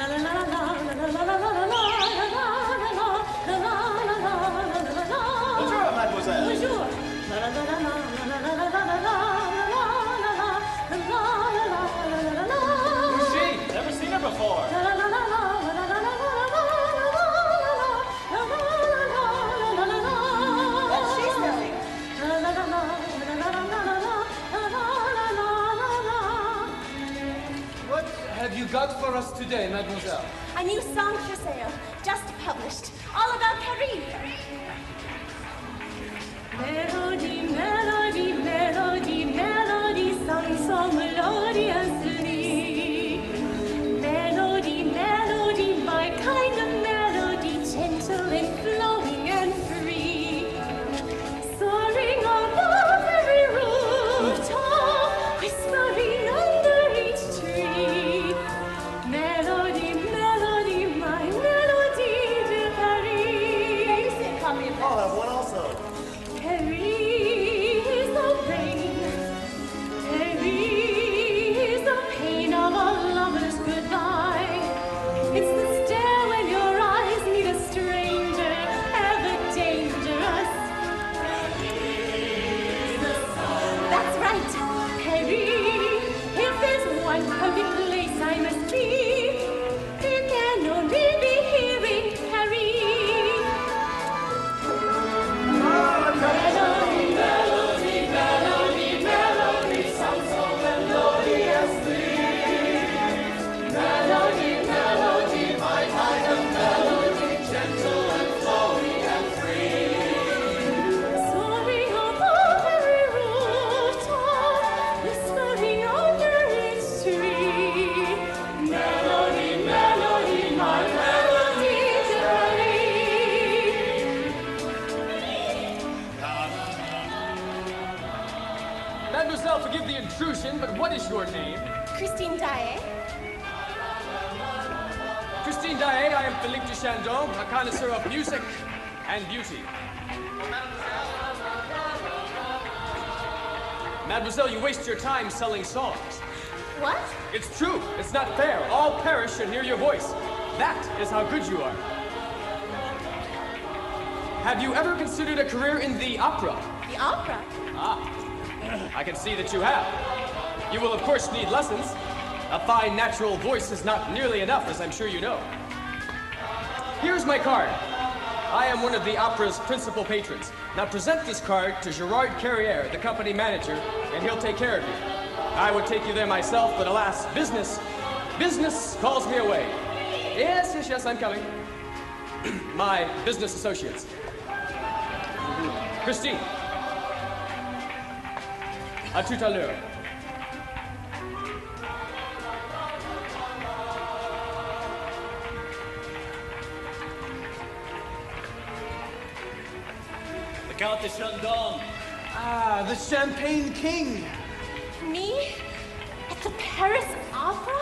Bonjour, mademoiselle. Bonjour. Who's she? Never seen her before. What's she selling? What have you got for us today, mademoiselle? A new song for sale, just published, all about Paris. Melody, melody, melody, melody, sung so melodiously. Melody, melody, my kind of melody, gentle and flowing and free. Soaring above every rooftop, whispering under each tree. Melody, melody, my melody de Paris. I'll have one also. Paris is the rain. Paris is the pain of a lover's goodbye. It's the stare when your eyes meet a stranger, ever dangerous. That's right, Paris. If there's one perfect place I must be, it can only be here in Paris. Melody, melody, melody, melody, sung so melodiously. Melody, melody, my kind of melody, gentle and flowing and free. Soaring above every rooftop, whispering under each tree. Melody, melody, my melody to Mademoiselle, forgive the intrusion, but what is your name? Christine Daae. Christine Daae, I am Philippe de Chandon, a connoisseur of music and beauty. Mademoiselle, you waste your time selling songs. What? It's true. It's not fair. All Paris should hear your voice. That is how good you are. Have you ever considered a career in the opera? The opera? Ah, I can see that you have. You will, of course, need lessons. A fine natural voice is not nearly enough, as I'm sure you know. Here's my card. I am one of the opera's principal patrons. Now present this card to Gerard Carrière, the company manager, and he'll take care of you. I would take you there myself, but alas, business calls me away. Yes, I'm coming. My business associates. Christine. À tout à l'heure. The Count de Chandon. Ah, the Champagne King. Me? At the Paris Opera?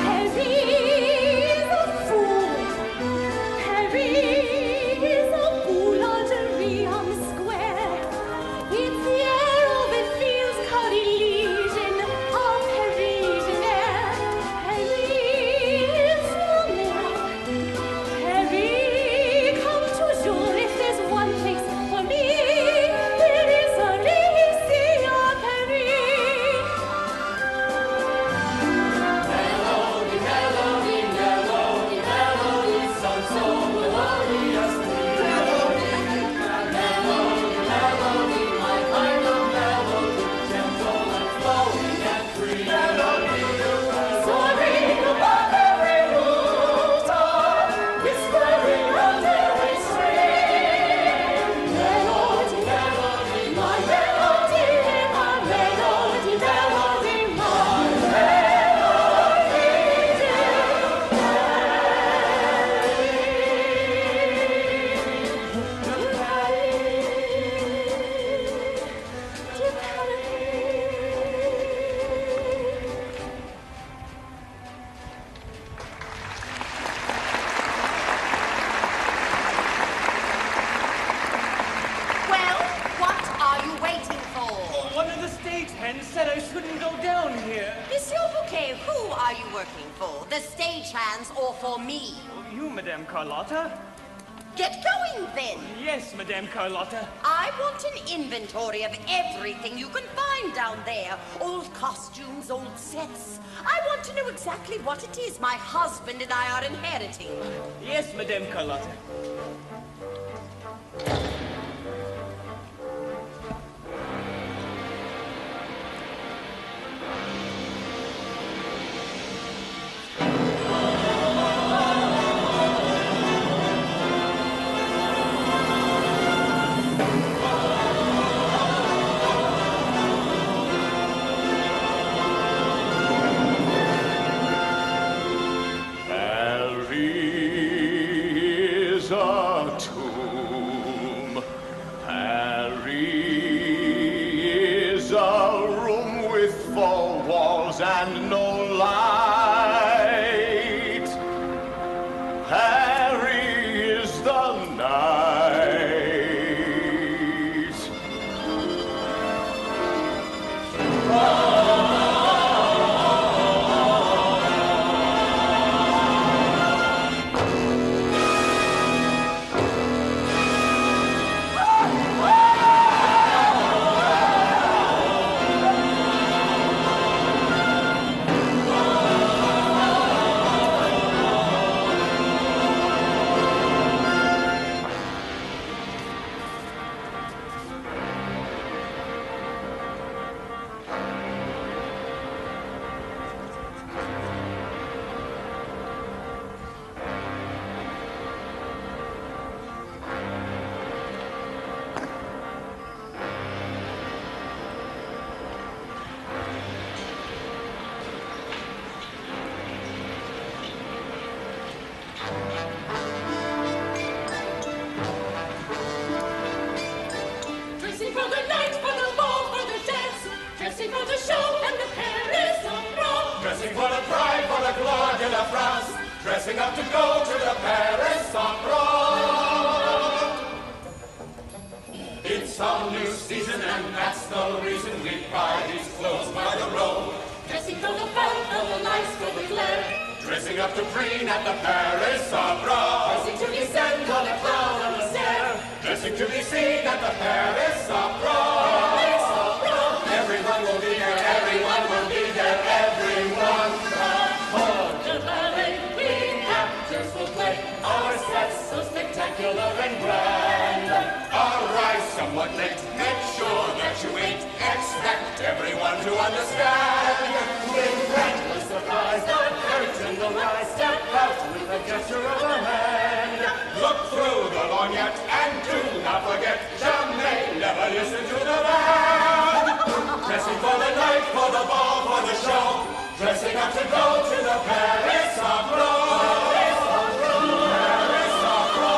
Paris is a fool. Paris is a boulangerie on the square. It's the air of it feels Parisian, all Parisian air. Paris no more. Paris, come toujours. If there's one place for me, it is a are you working for? The stagehands or for me? You, Madame Carlotta? Get going, then. Yes, Madame Carlotta. I want an inventory of everything you can find down there. Old costumes, old sets. I want to know exactly what it is my husband and I are inheriting. Yes, Madame Carlotta. And no light. Harry is the night. Dressing for the night, for the ball, for the dance. Dressing for the show and the Paris opera. Dressing for the pride, for the gloire de la France. Dressing up to go to the Paris Opera. It's some new season and that's the reason we buy these clothes by the row. Dressing for the fun, for the lights, for the glare. Dressing up to preen at the Paris Opera. Dressing to descend on a cloud on the stair. Dressing to be seen at the Paris Opera. Paris opera. Everyone will be there, everyone will be there, everyone. The ballet queen actors will play. Our sets so spectacular and grand. Arrive somewhat late, make sure that you wait. Expect everyone to understand. With breathless surprise, the curtain will rise. Step out with a gesture of a hand. Look through the lorgnette and do not forget, jamais never listen to the band. Dressing for the night, for the ball, for the show. Dressing up to go to the Paris Opera. Paris Opera. Paris Opera.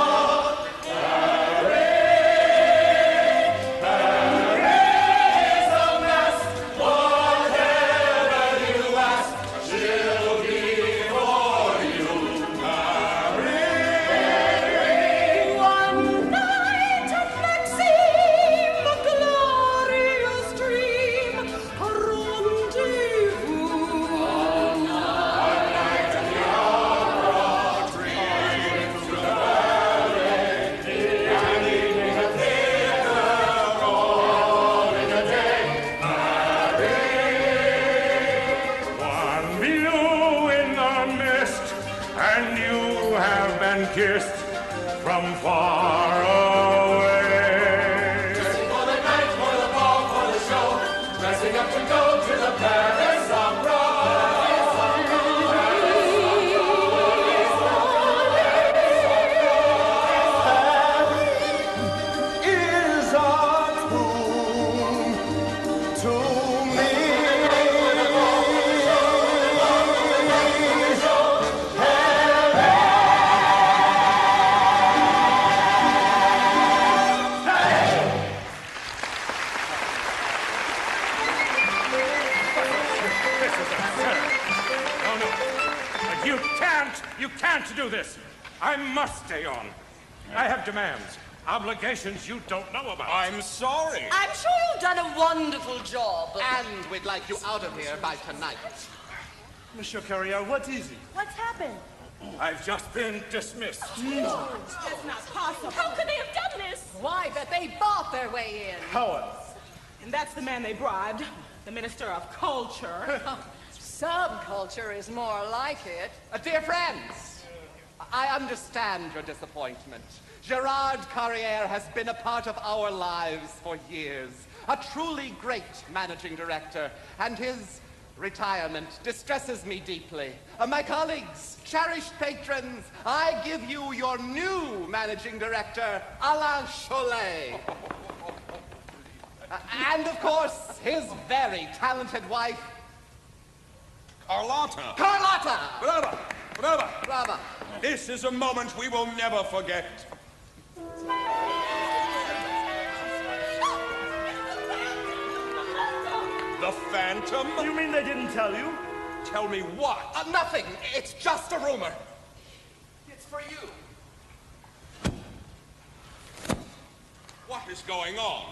Paris a mess. Whatever you ask, she'll be for you. Paris. One night at Maxime, a glorious dream, a rendezvous. One view in the mist, and you have been kissed from far away. Dressing for the night, for the ball, for the show. Dressing up to go to the Paris Opera. Is a tomb to me. This is absurd. Oh, no. You can't do this. I must stay on. I have demands, obligations you don't know about. I'm sorry. I'm sure you've done a wonderful job. And we'd like you out of here by tonight. Monsieur Carrier, what is it? What's happened? I've just been dismissed. That's not possible. How could they have done this? Why, but they bought their way in. Cowards. And that's the man they bribed, the Minister of Culture. Subculture is more like it. Dear friends, I understand your disappointment. Gerard Carrier has been a part of our lives for years. A truly great managing director, and his retirement distresses me deeply. My colleagues, cherished patrons, I give you your new managing director, Alain Cholet. And of course, his very talented wife, Carlotta. Carlotta! Brava! Brava! Brava. This is a moment we will never forget. The Phantom? You mean they didn't tell you? Tell me what? Nothing. It's just a rumor. It's for you. What is going on?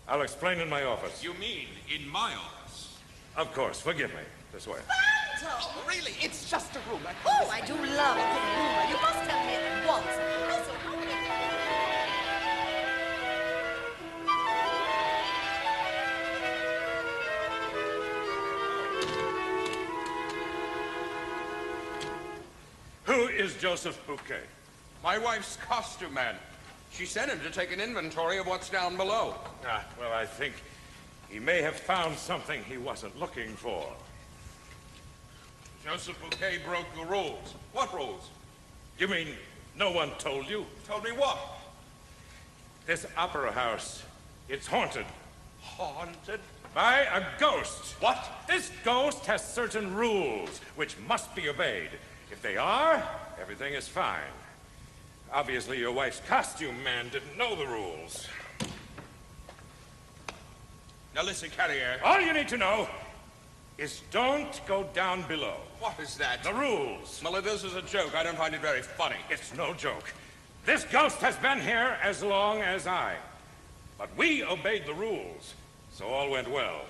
I'll explain in my office. You mean in my office? Of course, forgive me. This way. Really, it's just a rumor. Oh, I do love a good rumor. You must tell me at once. Also, how many... Who is Joseph Bouquet? My wife's costume man. She sent him to take an inventory of what's down below. Well, I think he may have found something he wasn't looking for. Joseph Bouquet broke the rules. What rules? You mean no one told you? Told me what? This opera house, it's haunted Haunted? by a ghost. What? This ghost has certain rules which must be obeyed. If they are, everything is fine. Obviously, your wife's costume man didn't know the rules. Now listen, Carrier. All you need to know is don't go down below. What is that? The rules. Well, this is a joke. I don't find it very funny. It's no joke. This ghost has been here as long as I. But we obeyed the rules, so all went well.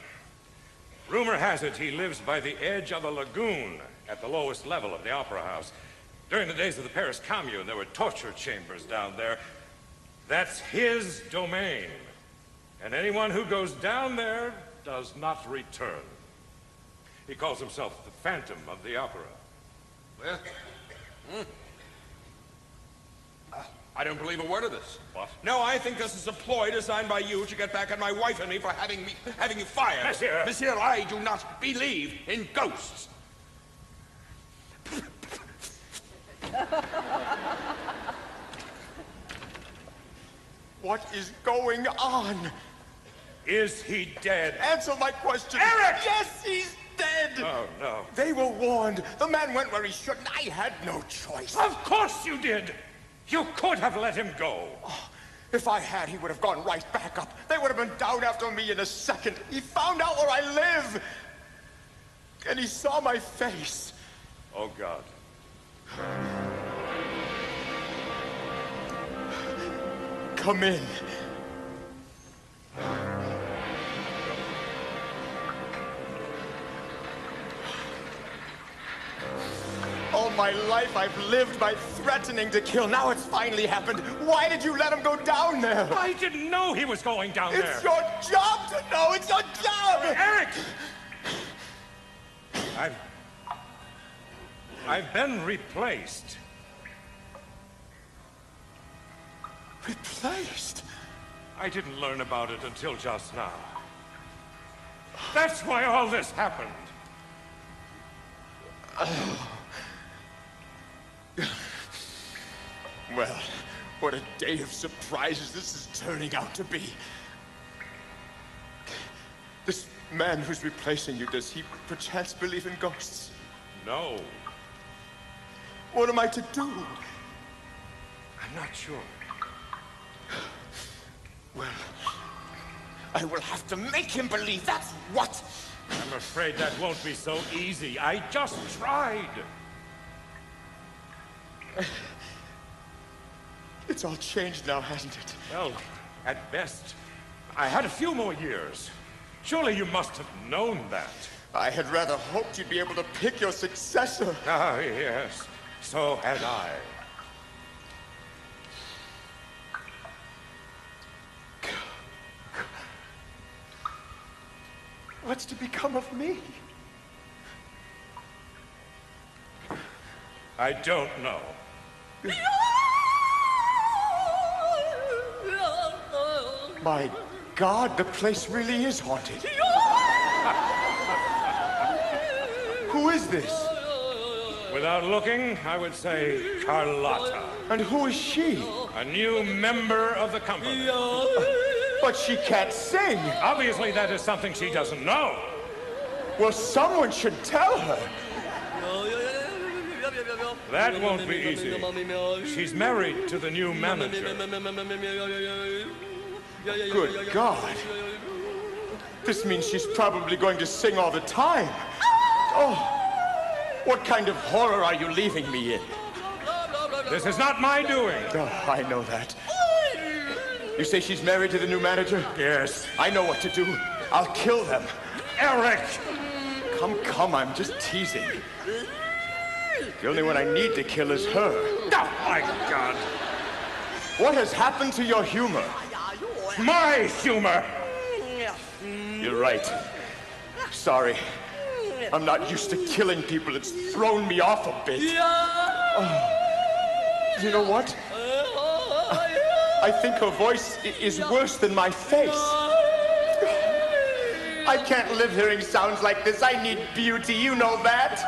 Rumor has it he lives by the edge of a lagoon at the lowest level of the opera house. During the days of the Paris Commune, there were torture chambers down there. That's his domain. And anyone who goes down there does not return. He calls himself the Phantom of the Opera. Well, I don't believe a word of this. What? No, I think this is a ploy designed by you to get back at my wife and me for having you fired. Monsieur. Monsieur, I do not believe in ghosts. What is going on? Is he dead? Answer my question. Eric! Yes, he's dead! Oh, no. They were warned. The man went where he shouldn't. I had no choice. Of course you did! You could have let him go. If I had, he would have gone right back up. They would have been down after me in a second. He found out where I live. And he saw my face. Oh, God. Come in. All my life I've lived by threatening to kill. Now it's finally happened. Why did you let him go down there? I didn't know he was going down there. It's your job to know. It's your job. Eric! I've been replaced. Replaced? I didn't learn about it until just now. That's why all this happened. Well, what a day of surprises this is turning out to be. This man who's replacing you, does he perchance believe in ghosts? No, What am I to do? I'm not sure. Well, I will have to make him believe, that's what. I'm afraid that won't be so easy. I just tried. It's all changed now, hasn't it? Well, at best, I had a few more years. Surely you must have known that. I had rather hoped you'd be able to pick your successor. Ah, yes. So had I. What's to become of me? I don't know. My God, the place really is haunted. Who is this? Without looking, I would say Carlotta. And who is she? A new member of the company. But she can't sing. Obviously, that is something she doesn't know. Well, someone should tell her. That won't be easy. She's married to the new manager. Good God. This means she's probably going to sing all the time. Oh, what kind of horror are you leaving me in? This is not my doing. Oh, I know that. You say she's married to the new manager? Yes. I know what to do. I'll kill them. Eric! Come, I'm just teasing. The only one I need to kill is her. Oh, my God. What has happened to your humor? My humor! You're right. Sorry. I'm not used to killing people. It's thrown me off a bit. Oh. You know what? I think her voice is worse than my face. I can't live hearing sounds like this. I need beauty. You know that.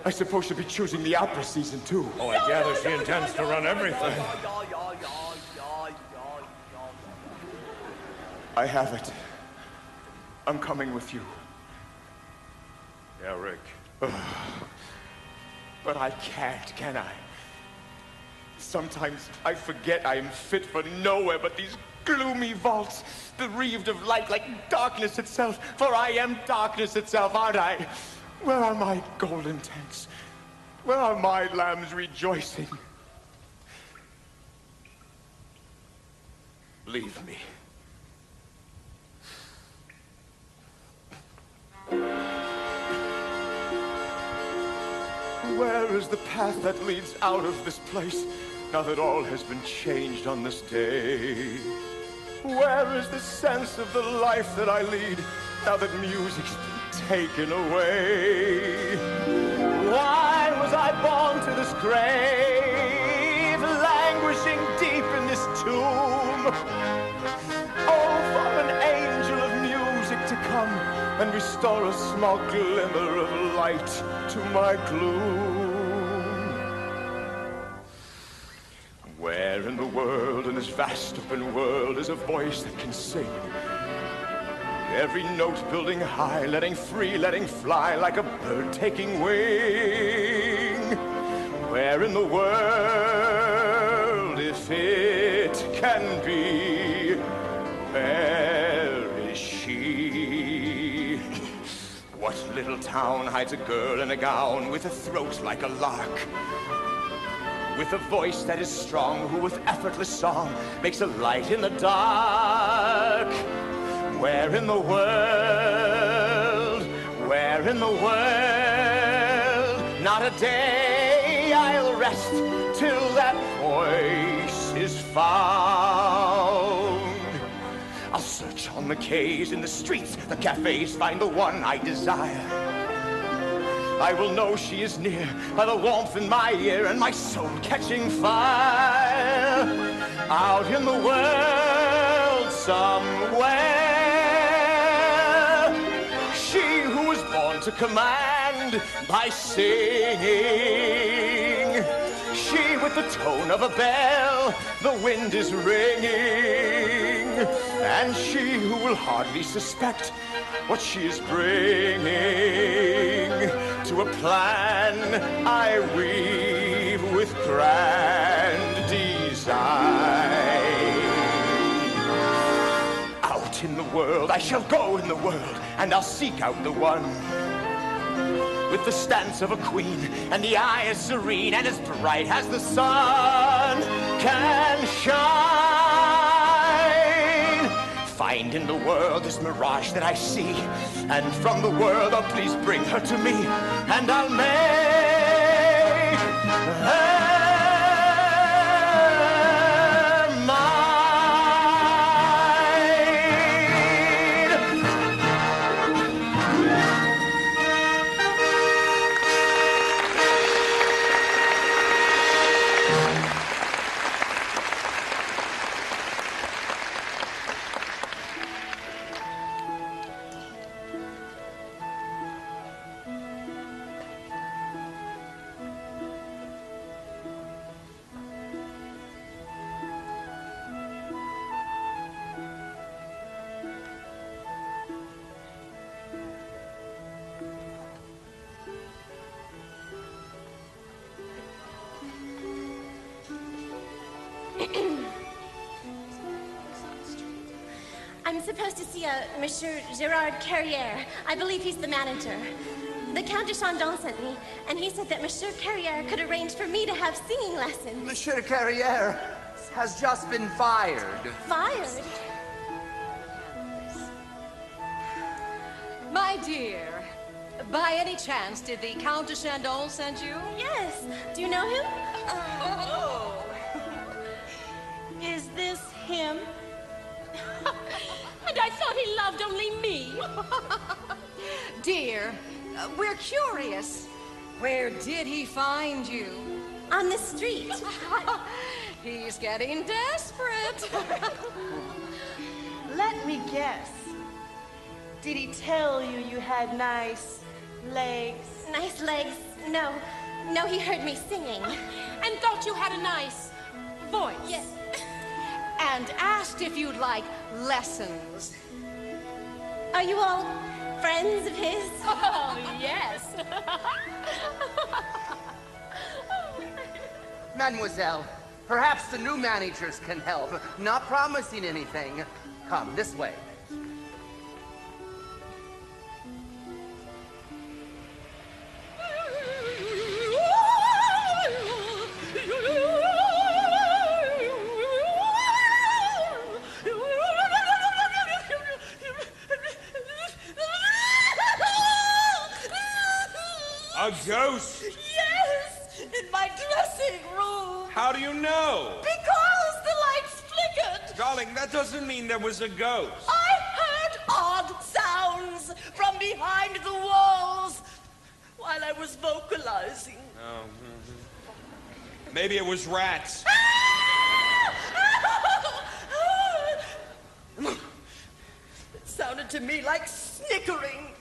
I suppose she'll be choosing the opera season, too. Oh, I gather she intends to run everything. I have it. I'm coming with you. Eric. But I can't, can I? Sometimes I forget I am fit for nowhere but these gloomy vaults, bereaved of light like darkness itself, for I am darkness itself, aren't I? Where are my golden tanks? Where are my lambs rejoicing? Leave me. Where is the path that leads out of this place, now that all has been changed on this day? Where is the sense of the life that I lead, now that music's been taken away? Why was I born to this grave, languishing deep in this tomb? Oh, for an angel of music to come and restore a small glimmer of light to my gloom. Where in the world, in this vast open world, is a voice that can sing? Every note building high, letting free, letting fly, like a bird taking wing. Where in the world, if it can be, where is she? What little town hides a girl in a gown with a throat like a lark? With a voice that is strong, who with effortless song makes a light in the dark? Where in the world, where in the world, not a day I'll rest till that voice is found. I'll search on the quays, in the streets, the cafes, find the one I desire. I will know she is near by the warmth in my ear and my soul catching fire. Out in the world somewhere, she who was born to command by singing. She with the tone of a bell, the wind is ringing. And she who will hardly suspect what she is bringing to a plan I weave with grand design. Out in the world, I shall go in the world, and I'll seek out the one with the stance of a queen, and the eye as serene and as bright as the sun can shine. find in the world this mirage that I see. And from the world, oh, please bring her to me, and I'll make her mine. I'm supposed to see a Monsieur Gerard Carrière. I believe he's the manager. The Count de Chandon sent me, and he said that Monsieur Carrière could arrange for me to have singing lessons. Monsieur Carrière has just been fired. Fired? My dear, by any chance, did the Count de Chandon send you? Yes. Do you know him? Oh. Is this him? And I thought he loved only me. Dear, we're curious. Where did he find you? On the street. He's getting desperate. Let me guess. Did he tell you you had nice legs? Nice legs. No. No, he heard me singing. And thought you had a nice voice? Yes. And asked if you'd like lessons. Are you all friends of his? Oh, yes. Mademoiselle, perhaps the new managers can help. Not promising anything. Come, this way. A ghost? Yes, in my dressing room. How do you know? Because the lights flickered. Darling, that doesn't mean there was a ghost. I heard odd sounds from behind the walls while I was vocalizing. Oh. Maybe it was rats. It sounded to me like snickering.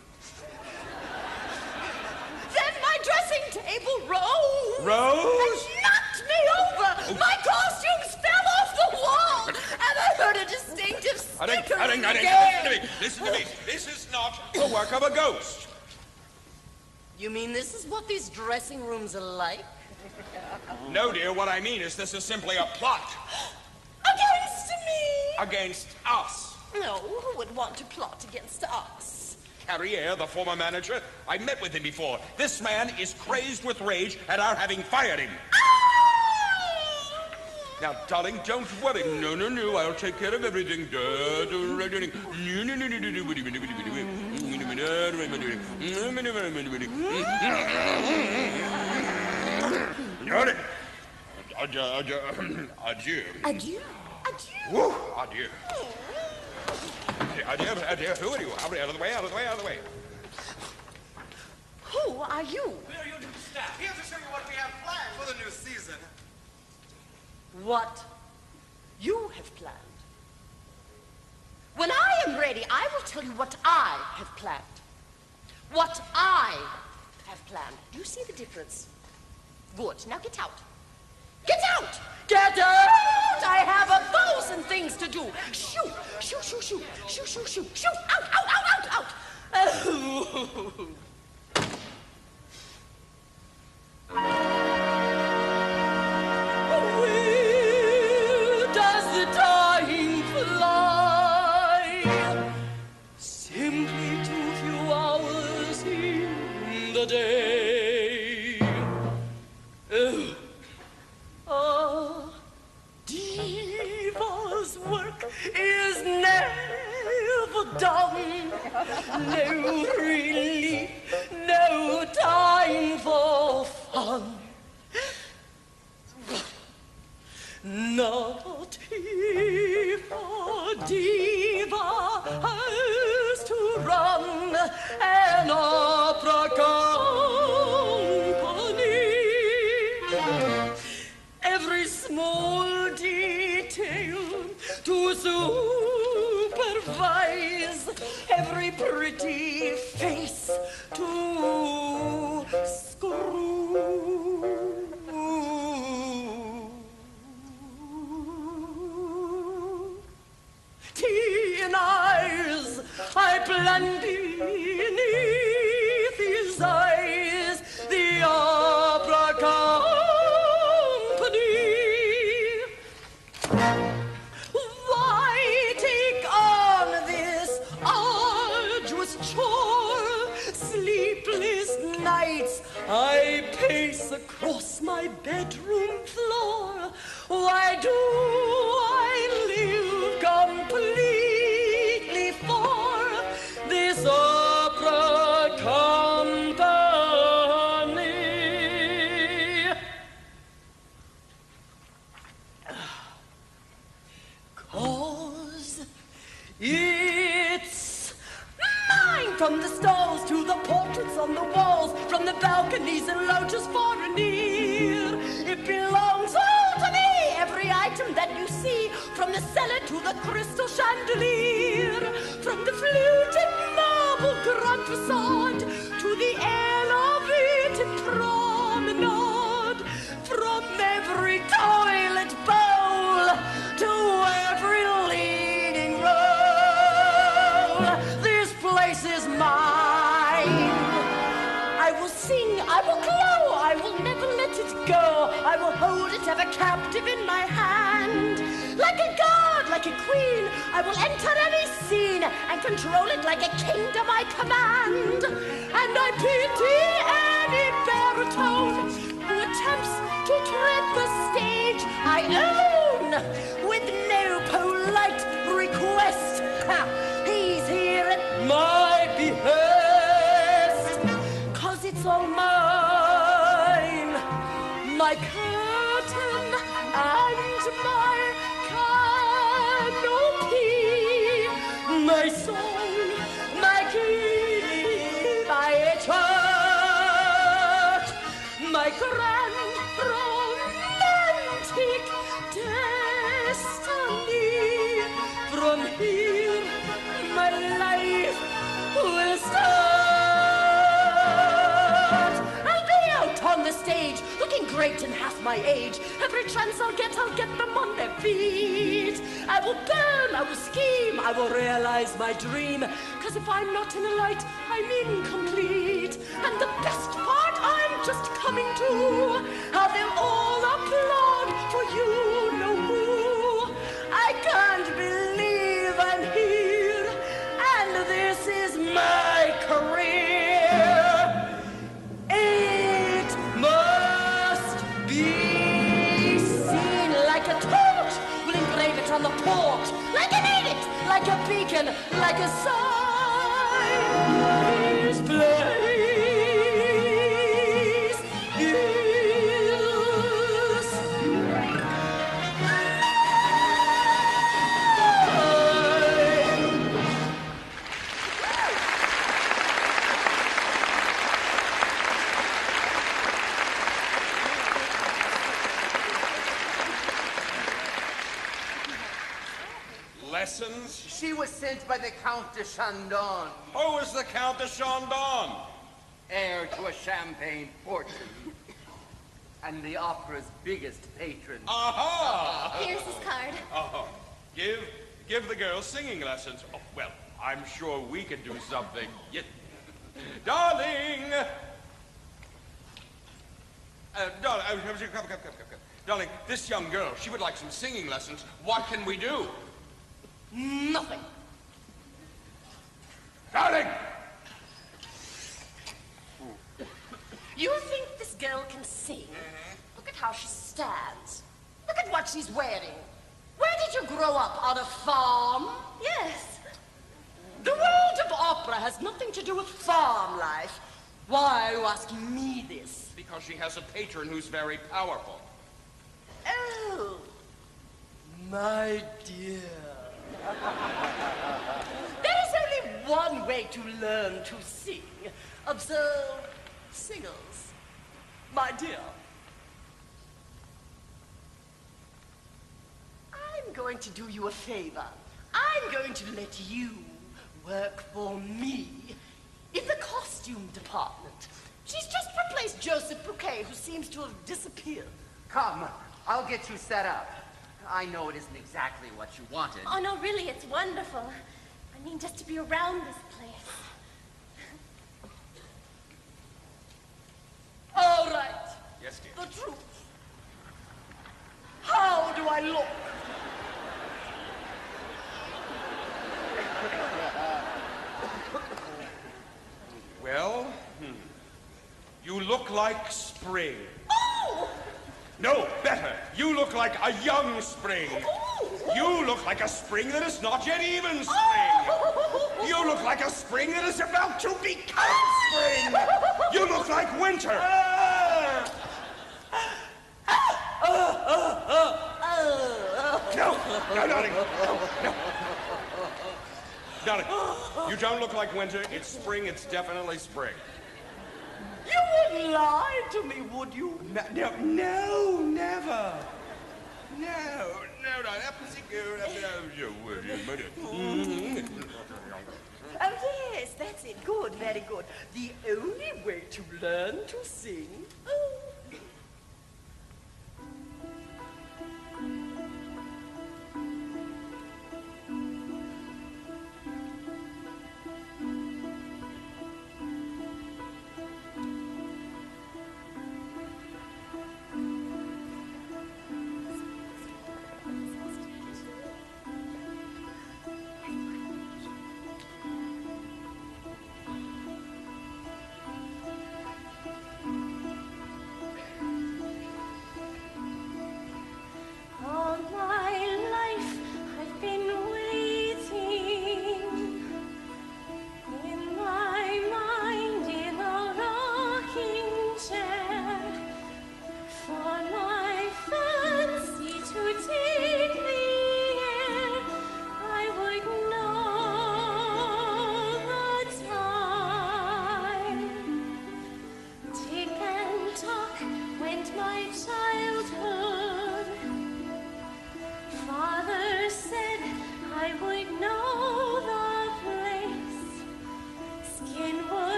Then my dressing table rose. Rose? And knocked me over. My costumes fell off the wall. And I heard a distinctive snickering again. Listen to me. This is not the work of a ghost. You mean this is what these dressing rooms are like? No, dear, what I mean is this is simply a plot. Against me? Against us. No, who would want to plot against us? Carrière, the former manager, I met with him before. This man is crazed with rage at our having fired him. Now, darling, don't worry. No, I'll take care of everything. Adieu. Adieu. Woo, adieu. Adieu. Who are you? Out of the way, out of the way, out of the way. Who are you? We're your new staff. Here to show you what we have planned for the new season. What you have planned. When I am ready, I will tell you what I have planned. What I have planned. Do you see the difference? Good. Now get out. Get out! Get out! I have 1,000 things to do. Shoot! Shoot, shoot, shoot. Shoot, shoot, shoot. Shoot! Out, out, out, out, out! Where does the time fly? Simply too few hours in the day. A diva's work is never No relief, no time for fun. Not if a diva has to run an opera company. Every small detail to supervise, every pretty face to screw. Tea in eyes, I plan beneath his eyes the opera company. Why take on this arduous chore? Sleepless nights I pace across my bedroom floor. Why do I live completely for this opera company? 'Cause it's mine. From the stalls to the portraits on the walls, from the balconies and lounges far and near, it belongs all to me. Every item that you see, from the cellar to the crystal chandelier, from the fluted marble grand facade to the elevated promenade, from every toilet bowl to every leaning roll. This place is mine. I will sing, I will glow, I will never let it go. I will hold it ever captive in my hand. Like a god, like a queen, I will enter any scene and control it like a kingdom I command. And I pity any baritone who attempts to tread the stage I own with no polite request. He's here at my behest, 'cause it's all mine. My curtain and my canopy, my song, my key, my church, my grand romantic destiny. From here, my life will start. I'll be out on the stage, looking great in half my age. Every chance I'll get them on their feet. I will burn, I will scheme, I will realize my dream. 'Cause if I'm not in the light, I'm incomplete. And the best part I'm just coming to, how they'll all applaud for you no more. I can't believe I'm here, and this is my career. It must be seen like a torch. We'll engrave it on the porch, like an edict, like a beacon, like a sign. This place Lessons? She was sent by the Count de Chandon, Who is the Count de Chandon? heir to a champagne fortune, and the opera's biggest patron. Aha! Here's his card. Oh, give the girls singing lessons. Oh, well, I'm sure we can do something. Darling! Come. Darling, this young girl, she would like some singing lessons. What can we do? Nothing. Darling! You think this girl can sing? Look at how she stands. Look at what she's wearing. Where did you grow up? On a farm? Yes. The world of opera has nothing to do with farm life. Why are you asking me this? Because she has a patron who's very powerful. Oh, my dear. There is only one way to learn to sing. Observe singers, my dear. I'm going to do you a favor. I'm going to let you work for me in the costume department. She's just replaced Joseph Bouquet, who seems to have disappeared. Come, I'll get you set up. I know it isn't exactly what you wanted. Oh, no, really, it's wonderful. I mean, just to be around this place. All right. Yes, dear. The truth. How do I look? Well, you look like spring. Oh! No, better. You look like a young spring. Oh! You look like a spring that is not yet even spring. Oh! You look like a spring that is about to become spring. You look like winter. No, darling. No. Darling, you don't look like winter. It's spring. It's definitely spring. You wouldn't lie to me, would you? No, never. No, that pussycat. Oh, yes, that's it. Good, very good. The only way to learn to sing. Oh.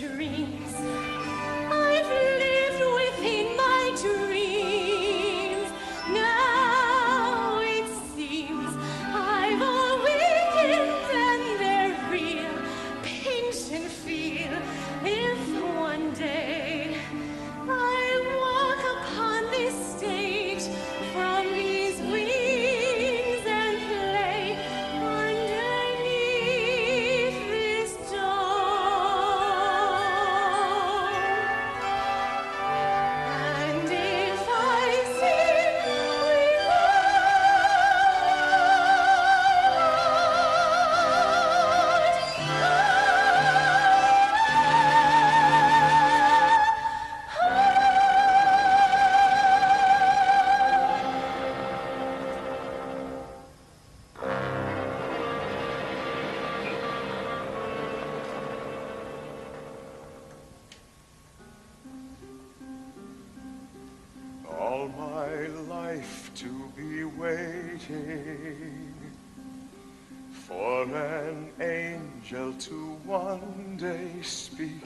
dreams. I've lived within my dreams. Now it seems I've awakened and they're real. Pinch and feel if one day I walk upon this stage from these wings and play underneath this dome. And if I sing All my life to be waiting for an angel to one day speak.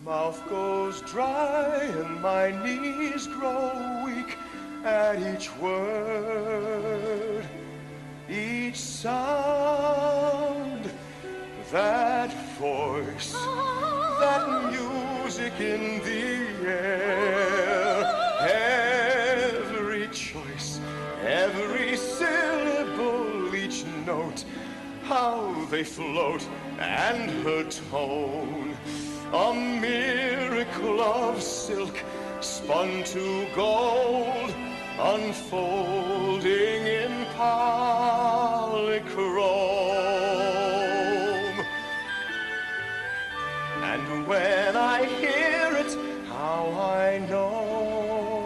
Mouth goes dry and my knees grow weak at each word, each sound, that voice, that music in the air, every choice, every syllable, each note, how they float, and her tone, a miracle of silk spun to gold, unfolding in polychrome. And when I hear it, how I know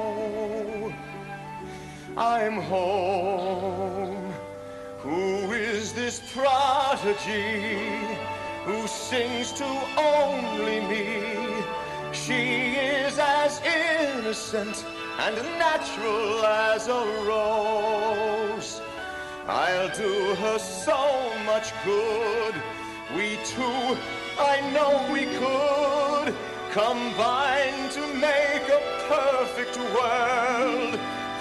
I'm home. Who is this prodigy who sings to only me? She is as innocent and natural as a rose. I'll do her so much good. We two, I know we could combine to make a perfect world,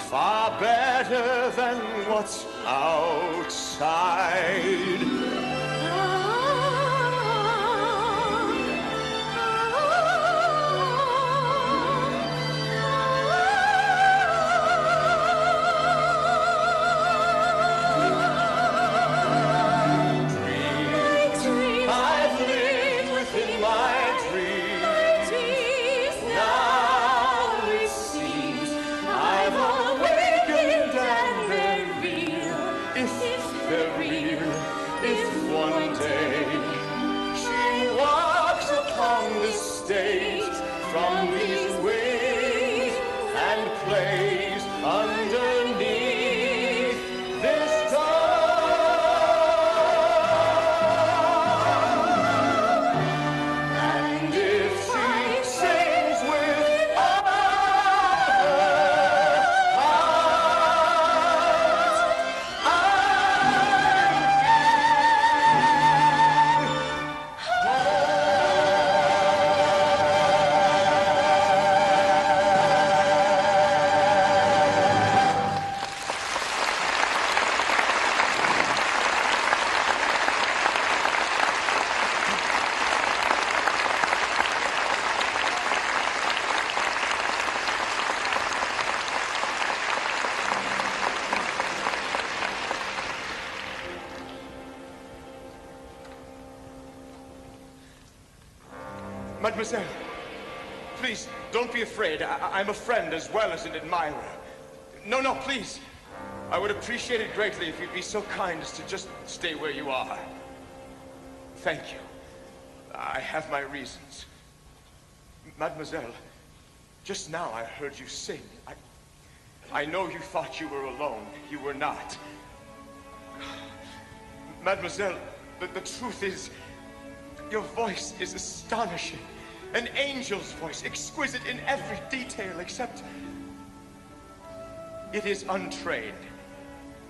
far better than what's outside. From these wings and plays underneath this dome. And if she sings with all her heart, Mademoiselle, please, don't be afraid. I'm a friend as well as an admirer. No, please. I would appreciate it greatly if you'd be so kind as to just stay where you are. Thank you. I have my reasons. Mademoiselle, just now I heard you sing. I know you thought you were alone. You were not. Mademoiselle, the truth is, your voice is astonishing. An angel's voice, exquisite in every detail, except it is untrained.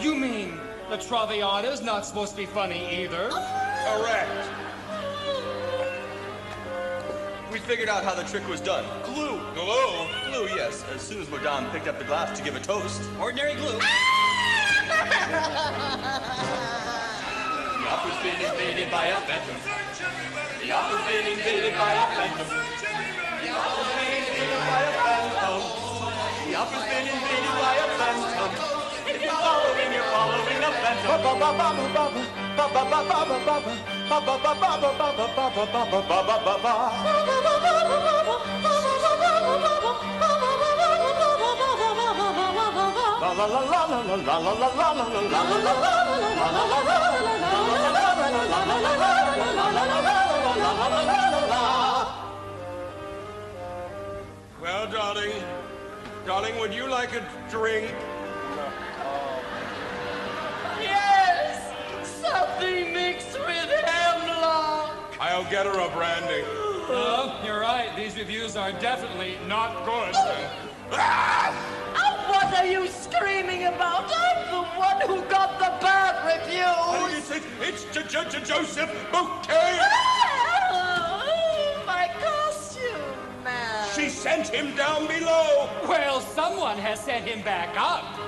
You mean the Traviata's not supposed to be funny either? Correct. We figured out how the trick was done. Glue. Glue? Glue, yes. As soon as Madame picked up the glass to give a toast. Ordinary glue. The opera's been invaded by a phantom. The opera's been invaded by a phantom. The opera's been invaded by a phantom. The opera's been invaded by a phantom. If you're following a phantom. Well, darling, would you like a drink? Yes! Something mixed with hemlock! I'll get her a brandy. You're right. These reviews are definitely not good. What are you screaming about? I'm the one who got the bad reviews! It's Joseph Bouquet! My costume, man! She sent him down below! Well, someone has sent him back up.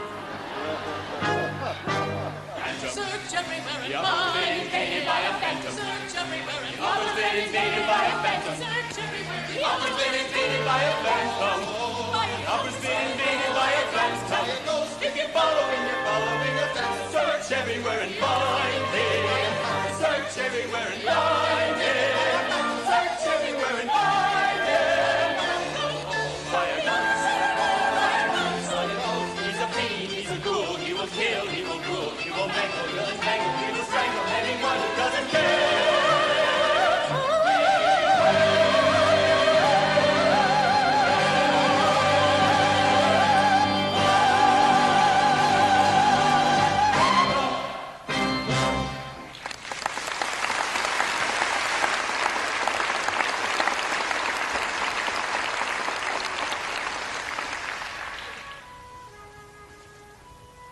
Search everywhere and find. Been invaded by a phantom. Search everywhere and find. The been invaded by a phantom. Search everywhere. The opera's been invaded by a phantom. The opera's been invaded by a phantom. If you're following a phantom. Search everywhere and find him. Search everywhere and find him. Search everywhere and find him. By a ghost. He's a fiend. He's a ghoul. He will kill. He will rule. He will mangle. He will entangle. He will strangle anyone who doesn't care.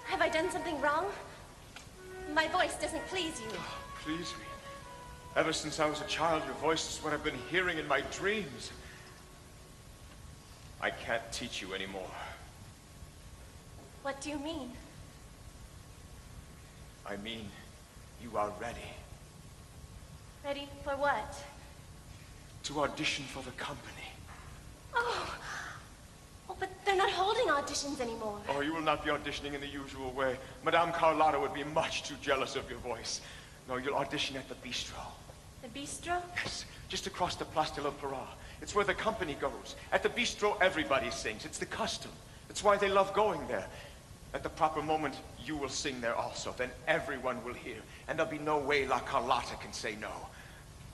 Have I done something wrong? My voice doesn't please you. Please me. Ever since I was a child, your voice is what I've been hearing in my dreams. I can't teach you anymore. What do you mean? I mean, you are ready Ready for what? to audition for the company. Oh, but they're not holding auditions anymore. Oh, you will not be auditioning in the usual way. Madame Carlotta would be much too jealous of your voice. No, you'll audition at the bistro. The bistro? Yes, just across the Place de l'Opéra. It's where the company goes. At the bistro, everybody sings. It's the custom. That's why they love going there. At the proper moment, you will sing there also. Then everyone will hear. And there'll be no way La Carlotta can say no.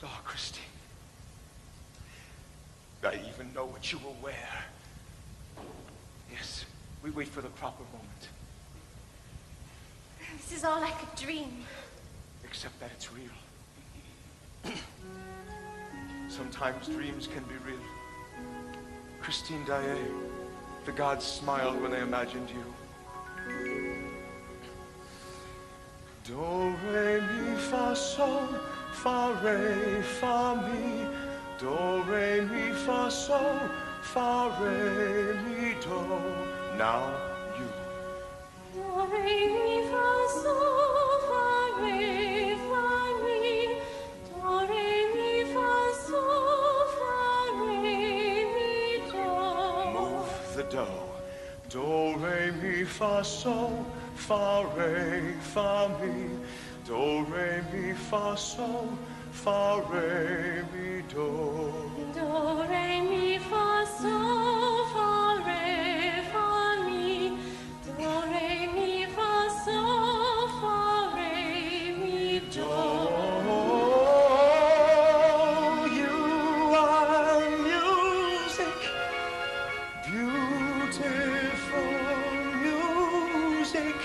Oh, Christine. I even know what you will wear. Yes, we wait for the proper moment. This is all like a dream. Except that it's real. Sometimes dreams can be real. Christine Daae, the gods smiled when they imagined you. Do, re, mi, fa, sol, fa, re, fa, mi. Do, re, mi, fa, sol, fa, re, mi, do. Now you. Do, re, mi, fa, sol, fa, re, fa, mi. Do, re, mi, fa, sol, fa, re, mi, do. Move the do. Do, re, mi, fa, sol, fa, re, fa, mi. Do, re, mi, fa, sol, fa, re, mi, do. Do, re, mi, fa, sol, fa, re, fa, mi. Do, re, mi, fa, sol, fa, re, mi, do. You are music, beautiful music.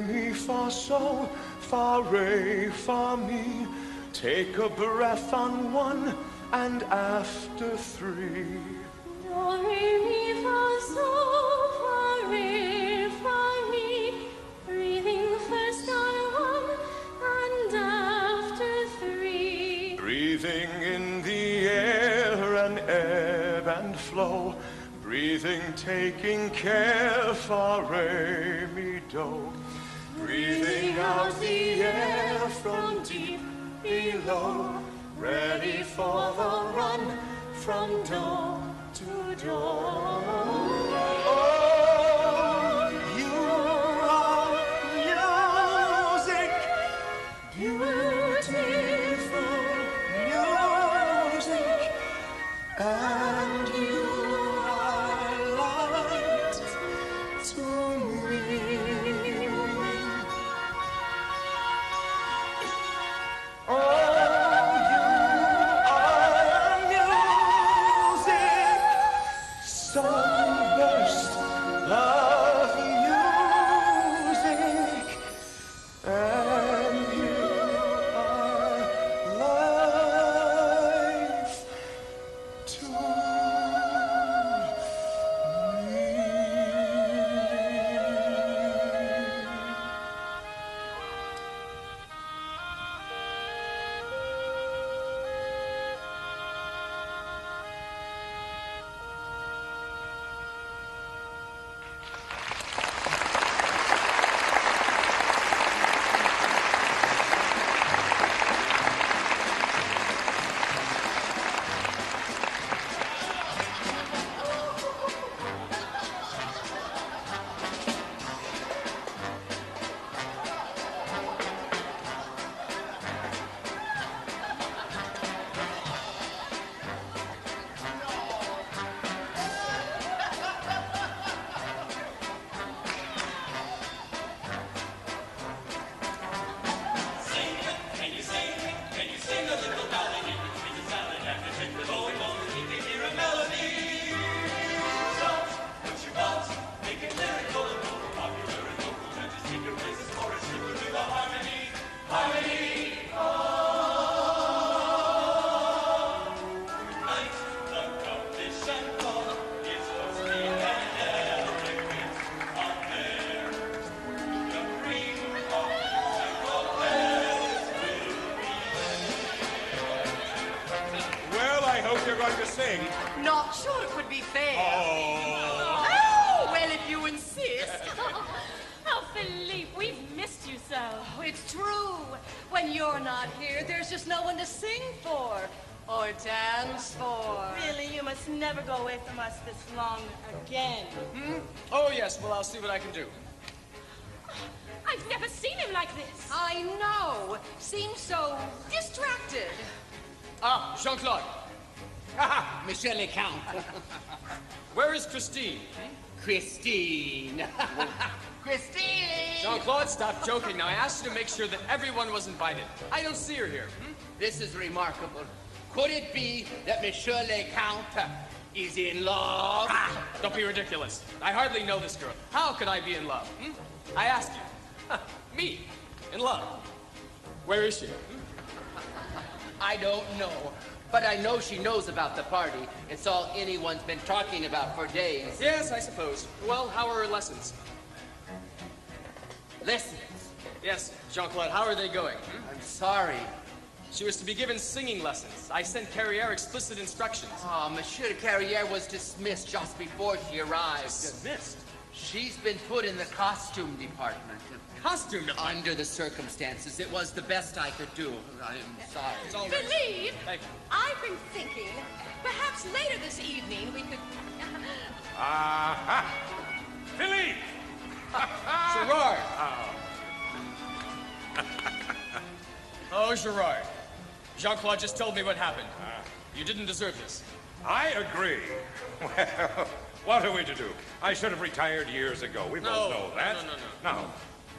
mi, fa, sol, fa, re, fa, mi. Take a breath on one, and after three. Do, re, mi, fa, sol, fa, re, fa, mi. Breathing first on one, and after three. Breathing in the air and ebb and flow. Breathing, taking care, fa, re, mi, do. Breathing out the air from deep below. Ready for the run from door to door. Oh, you are music, beautiful music, and you are light to me. Oh, you are music, sunburst of music, and you are life to me. Well, I hope you're going to sing. Not sure it would be fair. Oh. Oh, well, if you insist. Oh, Philippe, we've missed you so. Oh, it's true. When you're not here, there's just no one to sing for or dance for. Really, you must never go away from us this long again. Oh, yes, well, I'll see what I can do. I've never seen him like this. I know. Seems so distracted. Ah, Jean-Claude. Monsieur le Count. Where is Christine? Christine. Christine! Jean-Claude, stop joking. Now, I asked you to make sure that everyone was invited. I don't see her here. This is remarkable. Could it be that Monsieur le Count is in love? Ah, don't be ridiculous. I hardly know this girl. How could I be in love? I ask you. Me, in love. Where is she? I don't know. But I know she knows about the party. It's all anyone's been talking about for days. Yes, I suppose. Well, how are her lessons? Lessons? Yes, Jean-Claude, how are they going? I'm sorry. She was to be given singing lessons. I sent Carrière explicit instructions. Oh, Monsieur Carrière was dismissed just before she arrived. Dismissed? She's been put in the costume department. Costume department? Under the circumstances, it was the best I could do. I'm sorry. It's all right. Philippe, Thank you. I've been thinking, perhaps later this evening we could... Aha! Philippe! Gerard! Oh, Gerard. Jean-Claude just told me what happened. You didn't deserve this. I agree. Well, what are we to do? I should have retired years ago. We both know that. No.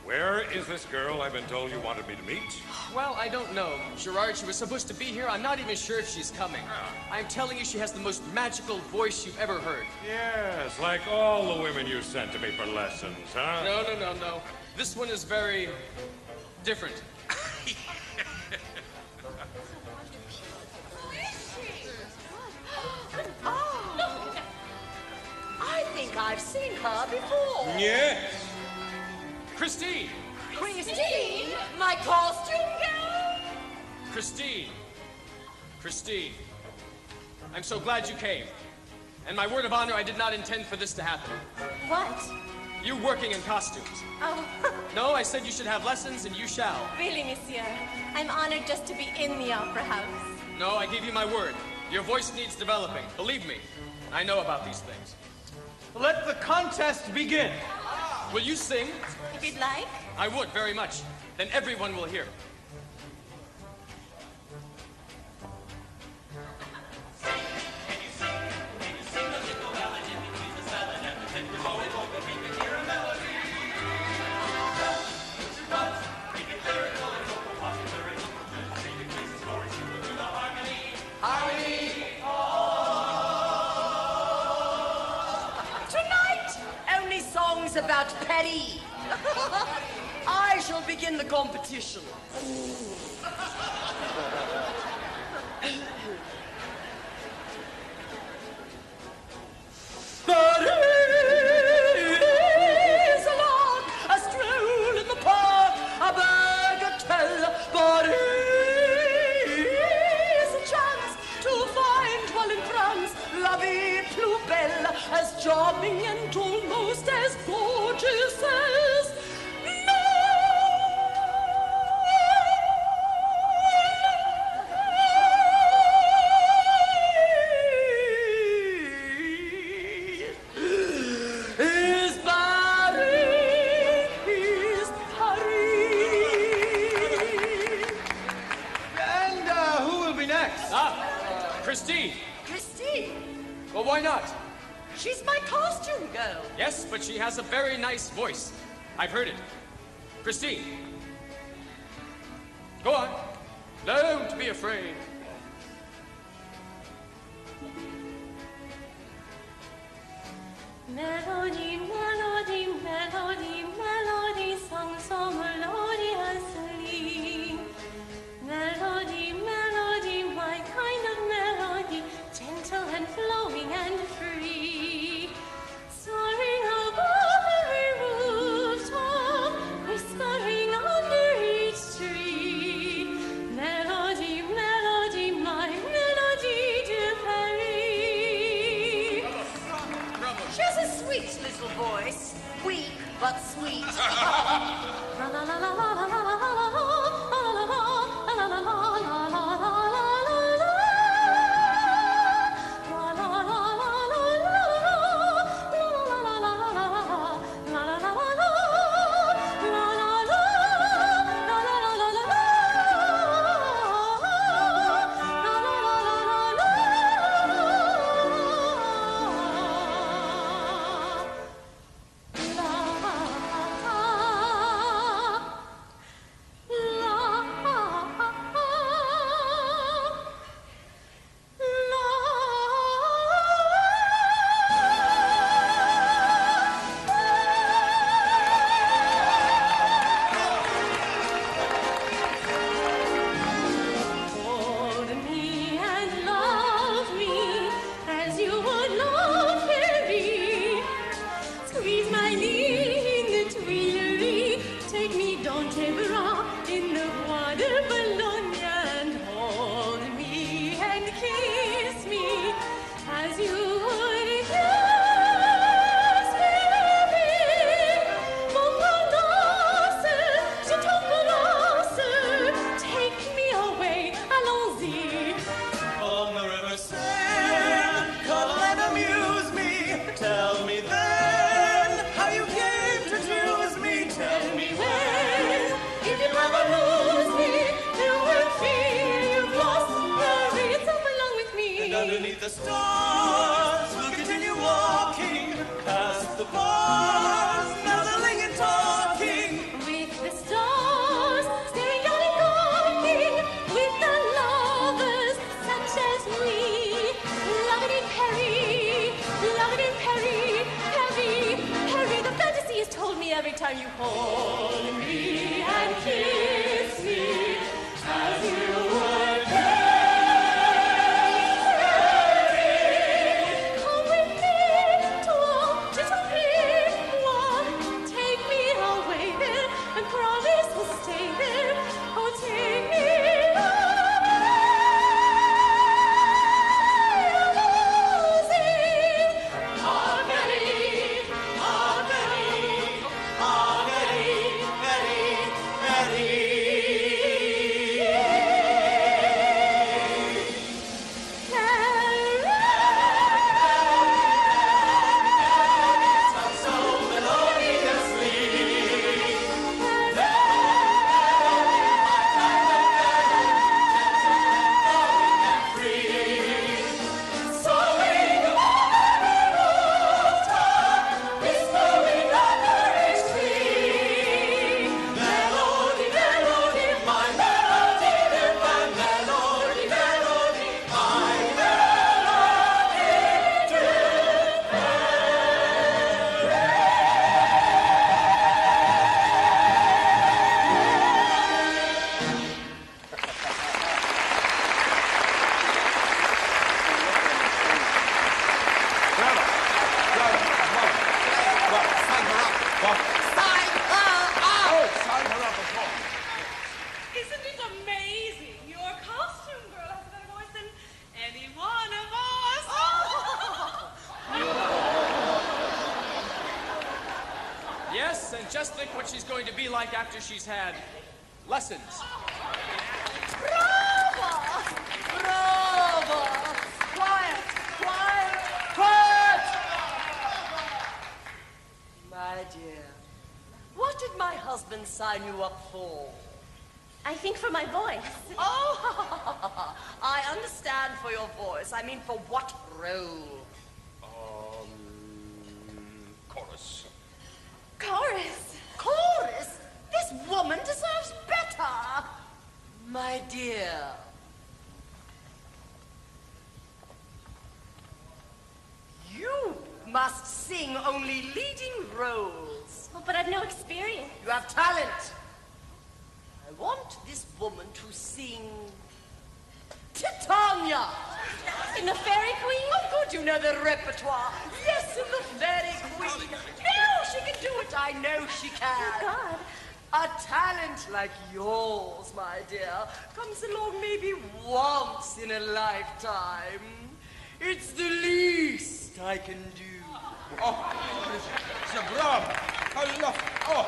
Where is this girl I've been told you wanted me to meet? Well, I don't know. Gerard, she was supposed to be here. I'm not even sure if she's coming. I'm telling you, she has the most magical voice you've ever heard. Yes, like all the women you sent to me for lessons, huh? No. This one is very different. Oh, I think I've seen her before. Yes. Christine! Christine, my costume girl. Christine. I'm so glad you came. And my word of honor, I did not intend for this to happen. What? You working in costumes. Oh, No, I said you should have lessons, and you shall. really, monsieur. I'm honored just to be in the opera house. No, I gave you my word. Your voice needs developing. Believe me, I know about these things. Let the contest begin. Will you sing? If you'd like. I would, very much. Then everyone will hear. Tonight, only songs about Petty. I shall begin the competition. Paris, a lark, a stroll in the park, a bagatelle. Paris, a chance to find while in France, la vie plus belle, as charming and almost as gorgeous as is Paris, And who will be next? Christine. Christine, Well, why not? she's my costume girl. Yes, but she has a very nice voice. I've heard it. Christine. Go on. Don't be afraid. Melody, melody, melody, melody, song so melodiously. Melody, melody, my kind of melody, gentle and flowing and free. Soaring above every rooftop, whispering under each tree. Melody, melody, my melody de Paris. She has a sweet little voice, weak but sweet. La la la la la la la la la la la Hold me and love me as you would love Fairy. Squeeze my knee in the Tuileries. Take me dans tes bras in the Bois de Boulogne and hold me and kiss me as you would kiss Fairy. Mon Candace, je t'embrasse. Take me away, allons-y. On the river sand, come and amuse me. Tell me then how you came to choose me. Tell me when. If you ever lose me, you will feel you've lost Paris. Come along with me. And underneath the stars, we'll continue walking past the bars, nuzzling and talking. We every time you hold me and kiss me as you would carry. Come with me to a little one. Take me away there and promise to stay there. Oh, take me after she's had lessons. Bravo! Bravo! Quiet! Quiet! Quiet! My dear, what did my husband sign you up for? I think for my voice. Oh, I understand for your voice. I mean, for what role? Chorus. Chorus? Chorus? This woman deserves better. My dear. You must sing only leading roles. Oh, but I've no experience. You have talent. I want this woman to sing Titania. In the Fairy Queen? Oh, good, you know the repertoire. Yes, in the Fairy Queen. No, she can do it. I know she can. Oh, God. A talent like yours, my dear, comes along maybe once in a lifetime. It's the least I can do. Oh, Zabrab! I love... Oh!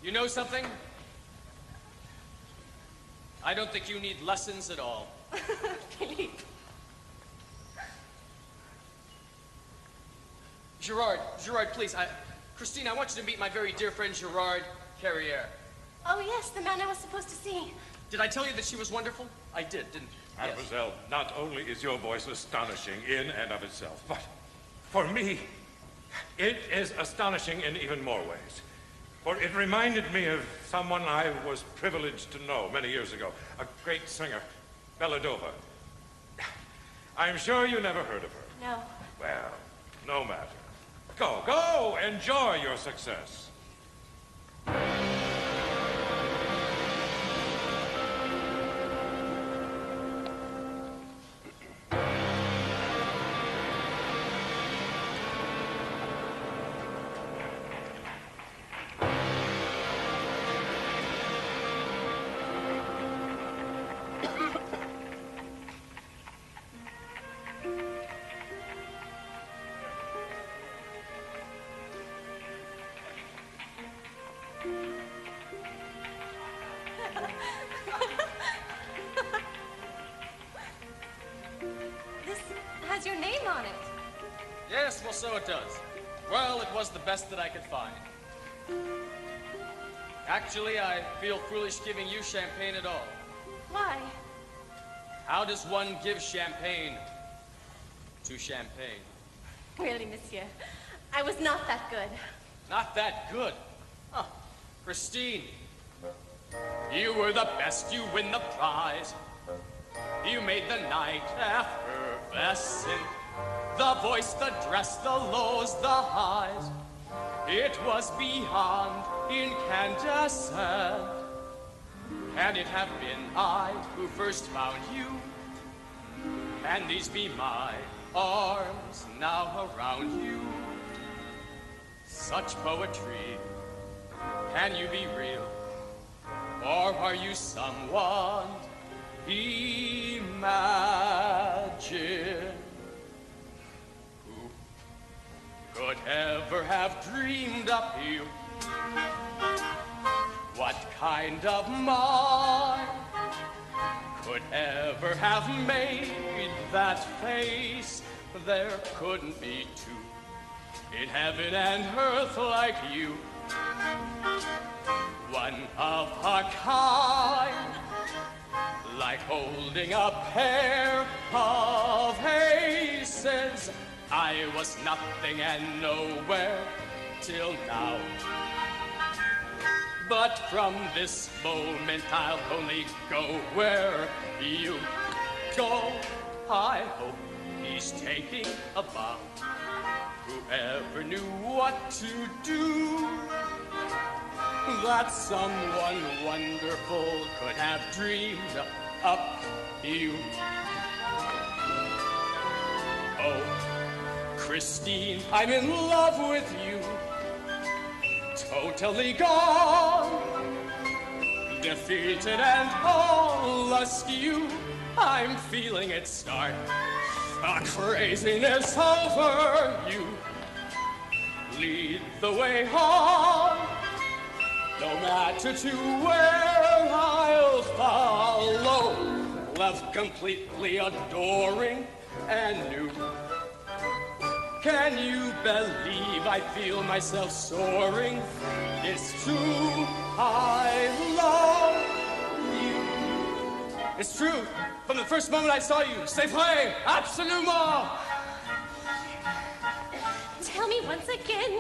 You know something? I don't think you need lessons at all. Philippe. Gerard, please, Christine, I want you to meet my very dear friend Gerard Carrière. Oh, yes, the man I was supposed to see. Did I tell you that she was wonderful? I did, didn't I? Mademoiselle, not only is your voice astonishing in and of itself, but for me, it is astonishing in even more ways. For it reminded me of someone I was privileged to know many years ago, a great singer, Belladova. I'm sure you never heard of her. No. Well, no matter. Go, enjoy your success. This has your name on it. Yes, well, so it does. Well, it was the best that I could find. Actually, I feel foolish giving you champagne at all. Why? How does one give champagne to champagne? Really, monsieur, I was not that good. Not that good. Huh. Christine, You were the best, you win the prize. You made the night effervescent. The voice, the dress, the lows, the highs. It was beyond incandescent. Can it have been I who first found you? And these be my arms now around you? Such poetry, can you be real? Or are you someone imagined? Who could ever have dreamed up you? What kind of mind could ever have made that face? There couldn't be two in heaven and earth like you. One of a kind, like holding a pair of aces. I was nothing and nowhere till now. But from this moment I'll only go where you go. I hope he's taking a bow. Whoever knew what to do, that someone wonderful could have dreamed up you. Oh, Christine, I'm in love with you. Totally gone, defeated and all askew. I'm feeling it start, a craziness over you. Lead the way on, no matter to where I'll follow. Love completely adoring and new. Can you believe I feel myself soaring? It's true, I love you. It's true, from the first moment I saw you. C'est vrai, absolument. Tell me once again,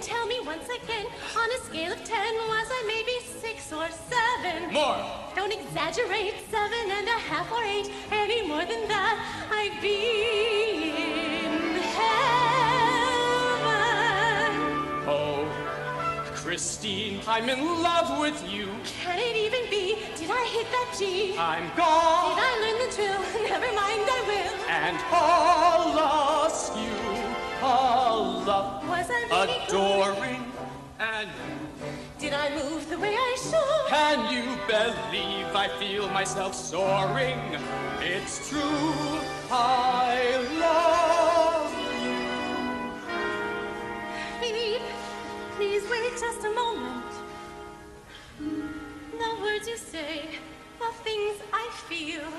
on a scale of 10, was I maybe 6 or 7? More. Don't exaggerate, 7.5 or 8, any more than that, I'd be in heaven. Oh, Christine, I'm in love with you. Can it even be? Did I hit that G? I'm gone. Did I learn the drill? Never mind, I will. And I'll ask you, I'll love, was I really adoring, and did I move the way I should? Can you believe I feel myself soaring? It's true, I love you. Philippe, please wait just a moment. The words you say, the things I feel,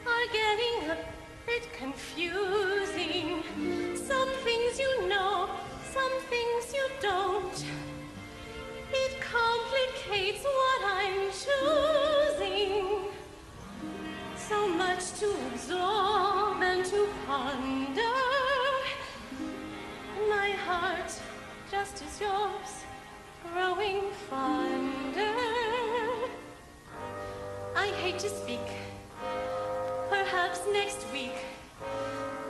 are getting a bit confusing. Some things you know, some things you don't. It complicates what I'm choosing. So much to absorb and to ponder. My heart, just as yours, growing fonder. I hate to speak. Perhaps next week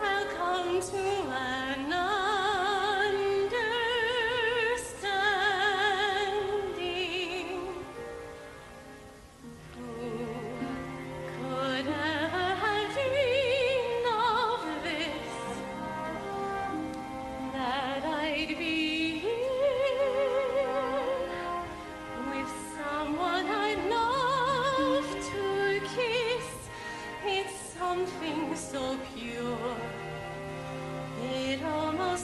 I'll come to an understanding. Who could ever have dreamed of this? That I'd be here with someone I'd love to kiss. It's something so pure, it almost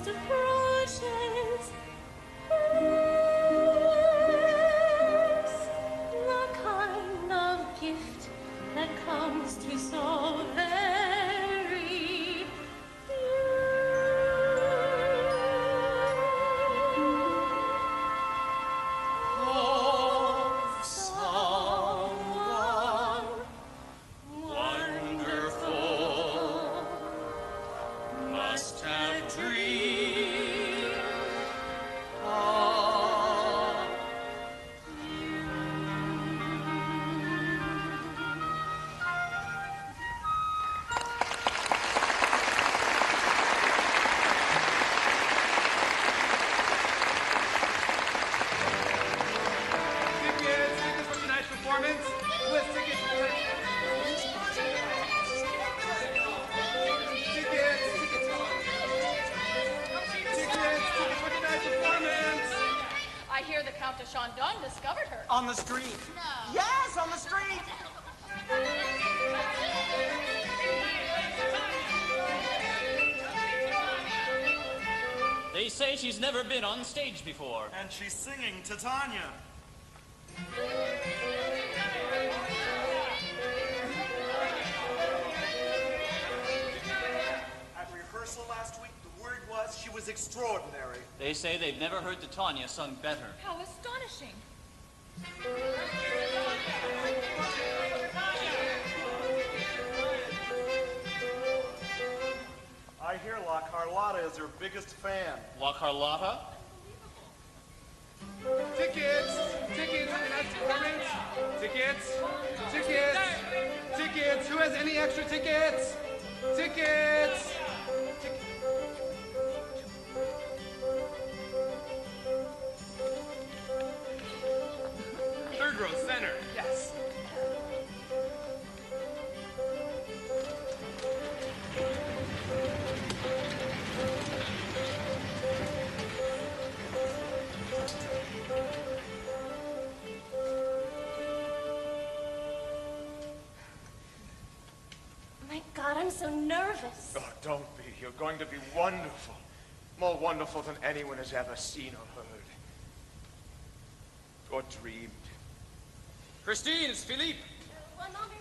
Chandon discovered her. On the street. No. Yes, on the street. They say she's never been on stage before. And she's singing Titania. At rehearsal last week, the word was she was extraordinary. They say they've never heard Titania sung better. How astonishing. I hear La Carlotta is her biggest fan. La Carlotta? Tickets! Tickets! Tickets! Tickets! Tickets! Who has any extra tickets? Tickets! Third row, center. Yes. My God, I'm so nervous. Oh, don't be. You're going to be wonderful. More wonderful than anyone has ever seen or heard. Or dreamed. Christine, it's Philippe. One moment.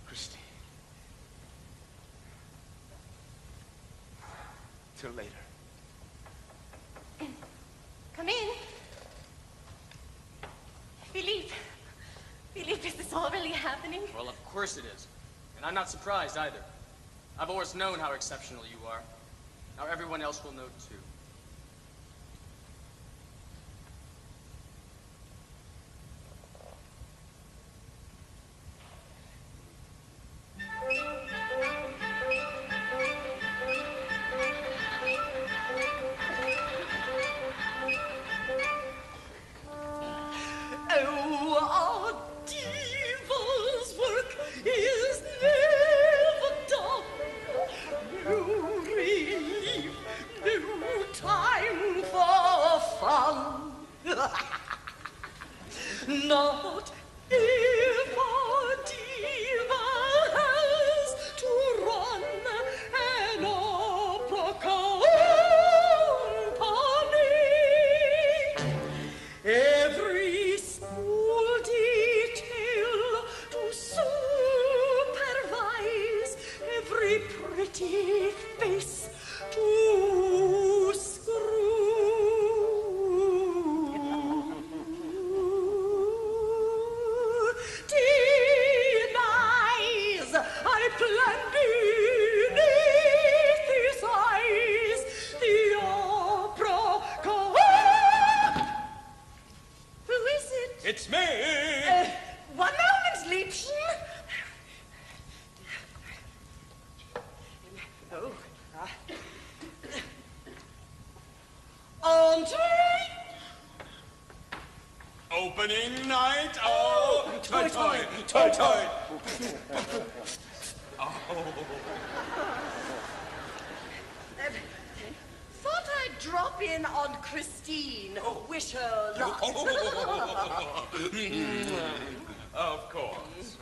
Christine. Till later. Come in. Philippe. Philippe, is this all really happening? Well, of course it is. And I'm not surprised either. I've always known how exceptional you are. Now everyone else will know too. Oh, our diva's work is never done. No relief, no time for fun. Not if our diva has to run an opera company. Every small detail to supervise, every pretty face to screw. Denies I plan beneath his eyes the opera Who is it? It's me! One moment, Liebchen. Oh. Entree! Opening night. Oh, toy, toy, toy, toy. Oh. Thought I'd drop in on Christine. Wish her luck. Of course.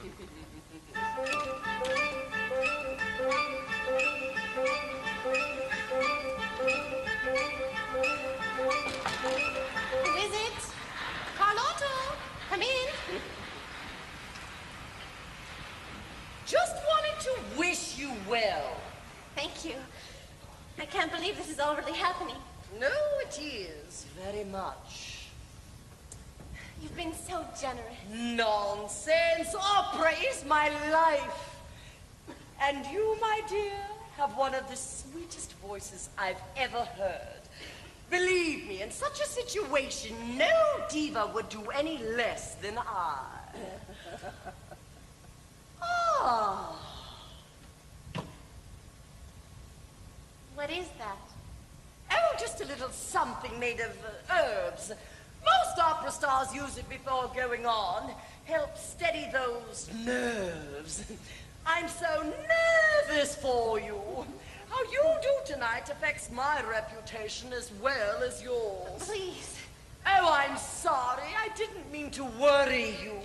Who is it? Carlotta, come in. Just wanted to wish you well. Thank you. I can't believe this is all really happening. No, it is. Very much. You've been so generous. Nonsense. Opera is my life. And you, my dear, have one of the sweetest voices I've ever heard. Believe me, in such a situation, no diva would do any less than I. Ah. What is that? Oh, just a little something made of herbs. Most opera stars use it before going on. Help steady those nerves. I'm so nervous for you. How you do tonight affects my reputation as well as yours. Please, Oh, I'm sorry. I didn't mean to worry you.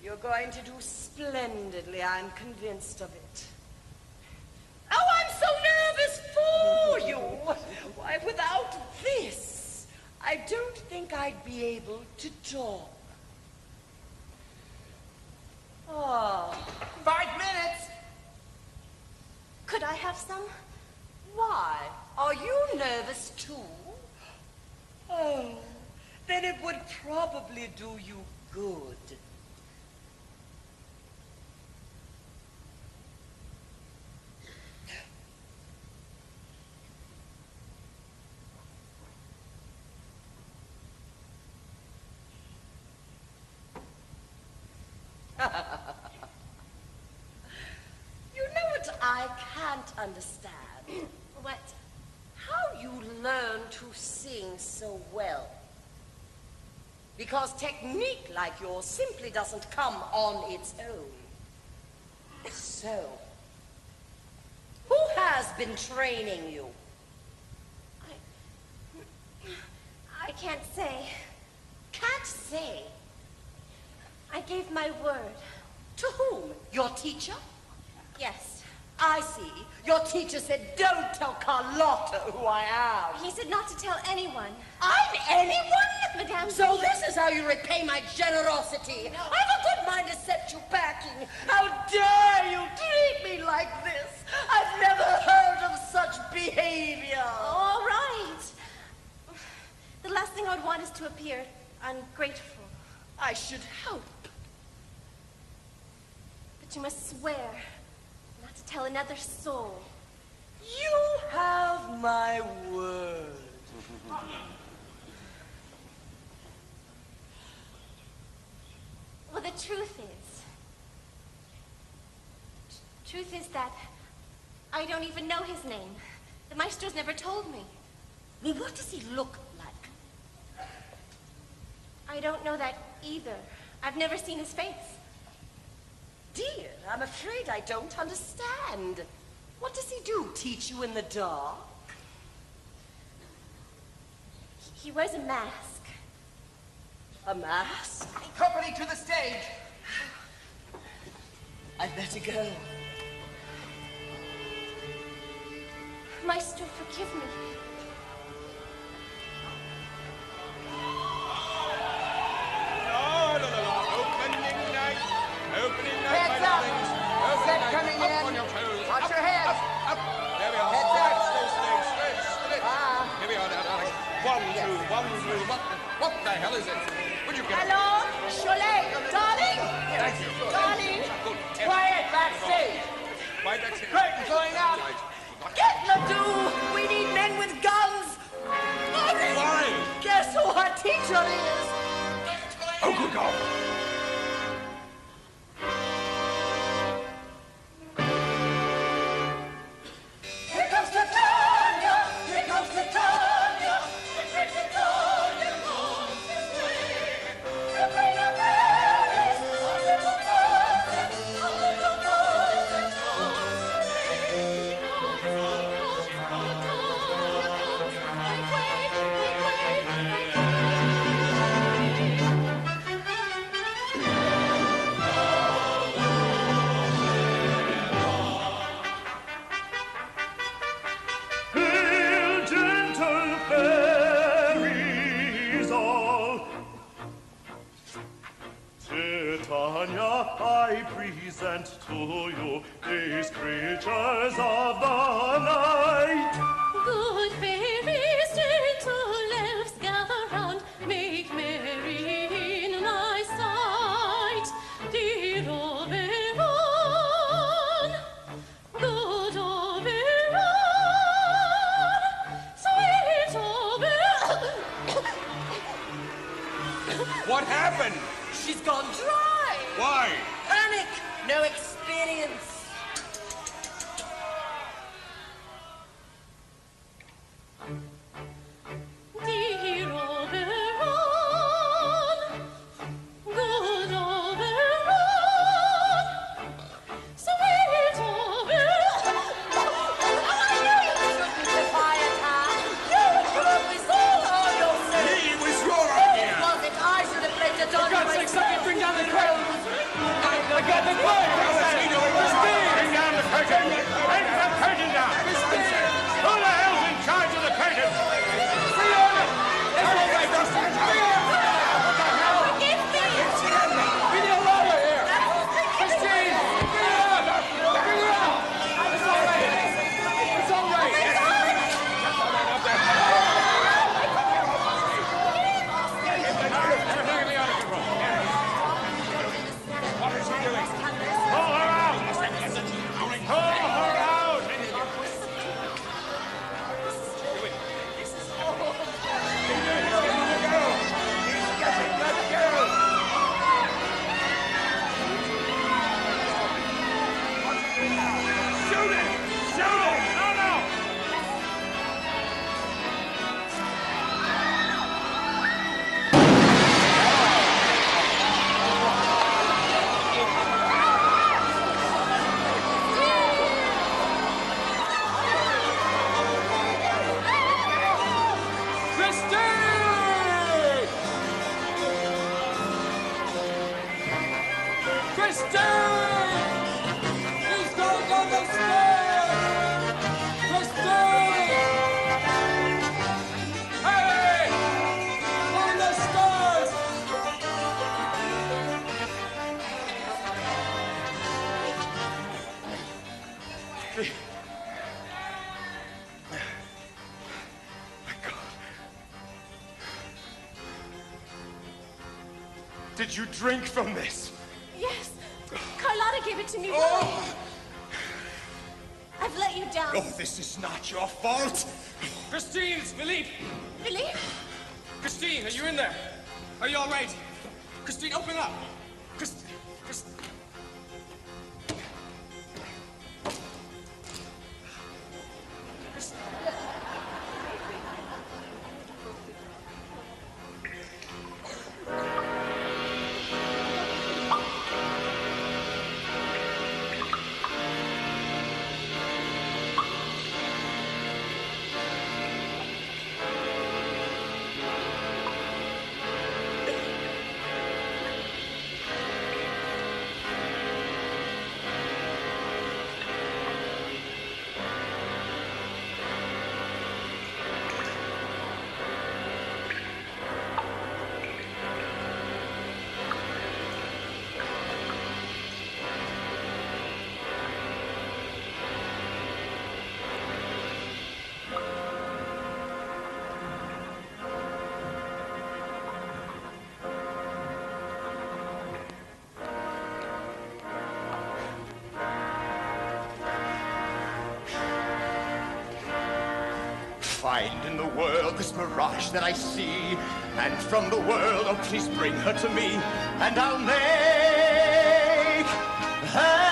You're going to do splendidly. I'm convinced of it. Oh, I'm so nervous for you. Why, without this, I don't think I'd be able to talk. Oh. 5 minutes. Could I have some? Why? Are you nervous too? Oh, then it would probably do you good. You know what I can't understand? What? How you learn to sing so well. Because technique like yours simply doesn't come on its own. So, who has been training you? I can't say. Can't say? I gave my word. To whom? Your teacher? Yes. I see. Your teacher said, don't tell Carlotta who I am. He said not to tell anyone. I'm anyone? Madame. So this is how you repay my generosity. No. I've a good mind to set you packing. How dare you treat me like this? I've never heard of such behavior. All right. The last thing I would want is to appear ungrateful. I should hope. But you must swear not to tell another soul. You have my word. Well, the truth is that I don't even know his name. The maestro's never told me. Well, what does he look like? I don't know that either. I've never seen his face. Dear, I'm afraid I don't understand. What does he do? Teach you in the dark? He wears a mask. A mask? Company to the stage. I'd better go. Maestro, forgive me. Opening night, Heads my up. darlings. Set Opening night. coming Up in. on your toes. Watch Up, your heads. Up. There we are. Heads up. Straight. Here we are now, darling. 1, 2. What the hell is it? Would you get Hello? Cholet, darling? Thank you. Darling? Good. Quiet backstage. Why that's it? Curtain going up. Get Ledoux! We need men with guns! Why? Guess who our teacher is? Oh, good God. Here comes Titania! Here comes Titania! Titania comes this way! The Queen of Paris! A little voice! A little voice! Hail, gentle fairies all. Titania, I present to you these creatures of the night. Good fairies, gentle elves, gather round, make merry in my sight. Dear Oberon, good Oberon, sweet Oberon. What happened? She's gone dry! Why? Panic! No experience! Dear Oberon, good Oberon, sweet Oberon. Defy attack! You could always hold yourself! Me with your Christine! He's going down the stairs! Christine! Hey! On the stairs! Did you drink from this? Yes. Carlotta gave it to me. Oh! I've let you down. Oh, this is not your fault. Christine, it's Philippe. Philippe? Christine, are you in there? Are you all right? Christine, open up. Find in the world this mirage that I see, and from the world, oh, please bring her to me, and I'll make her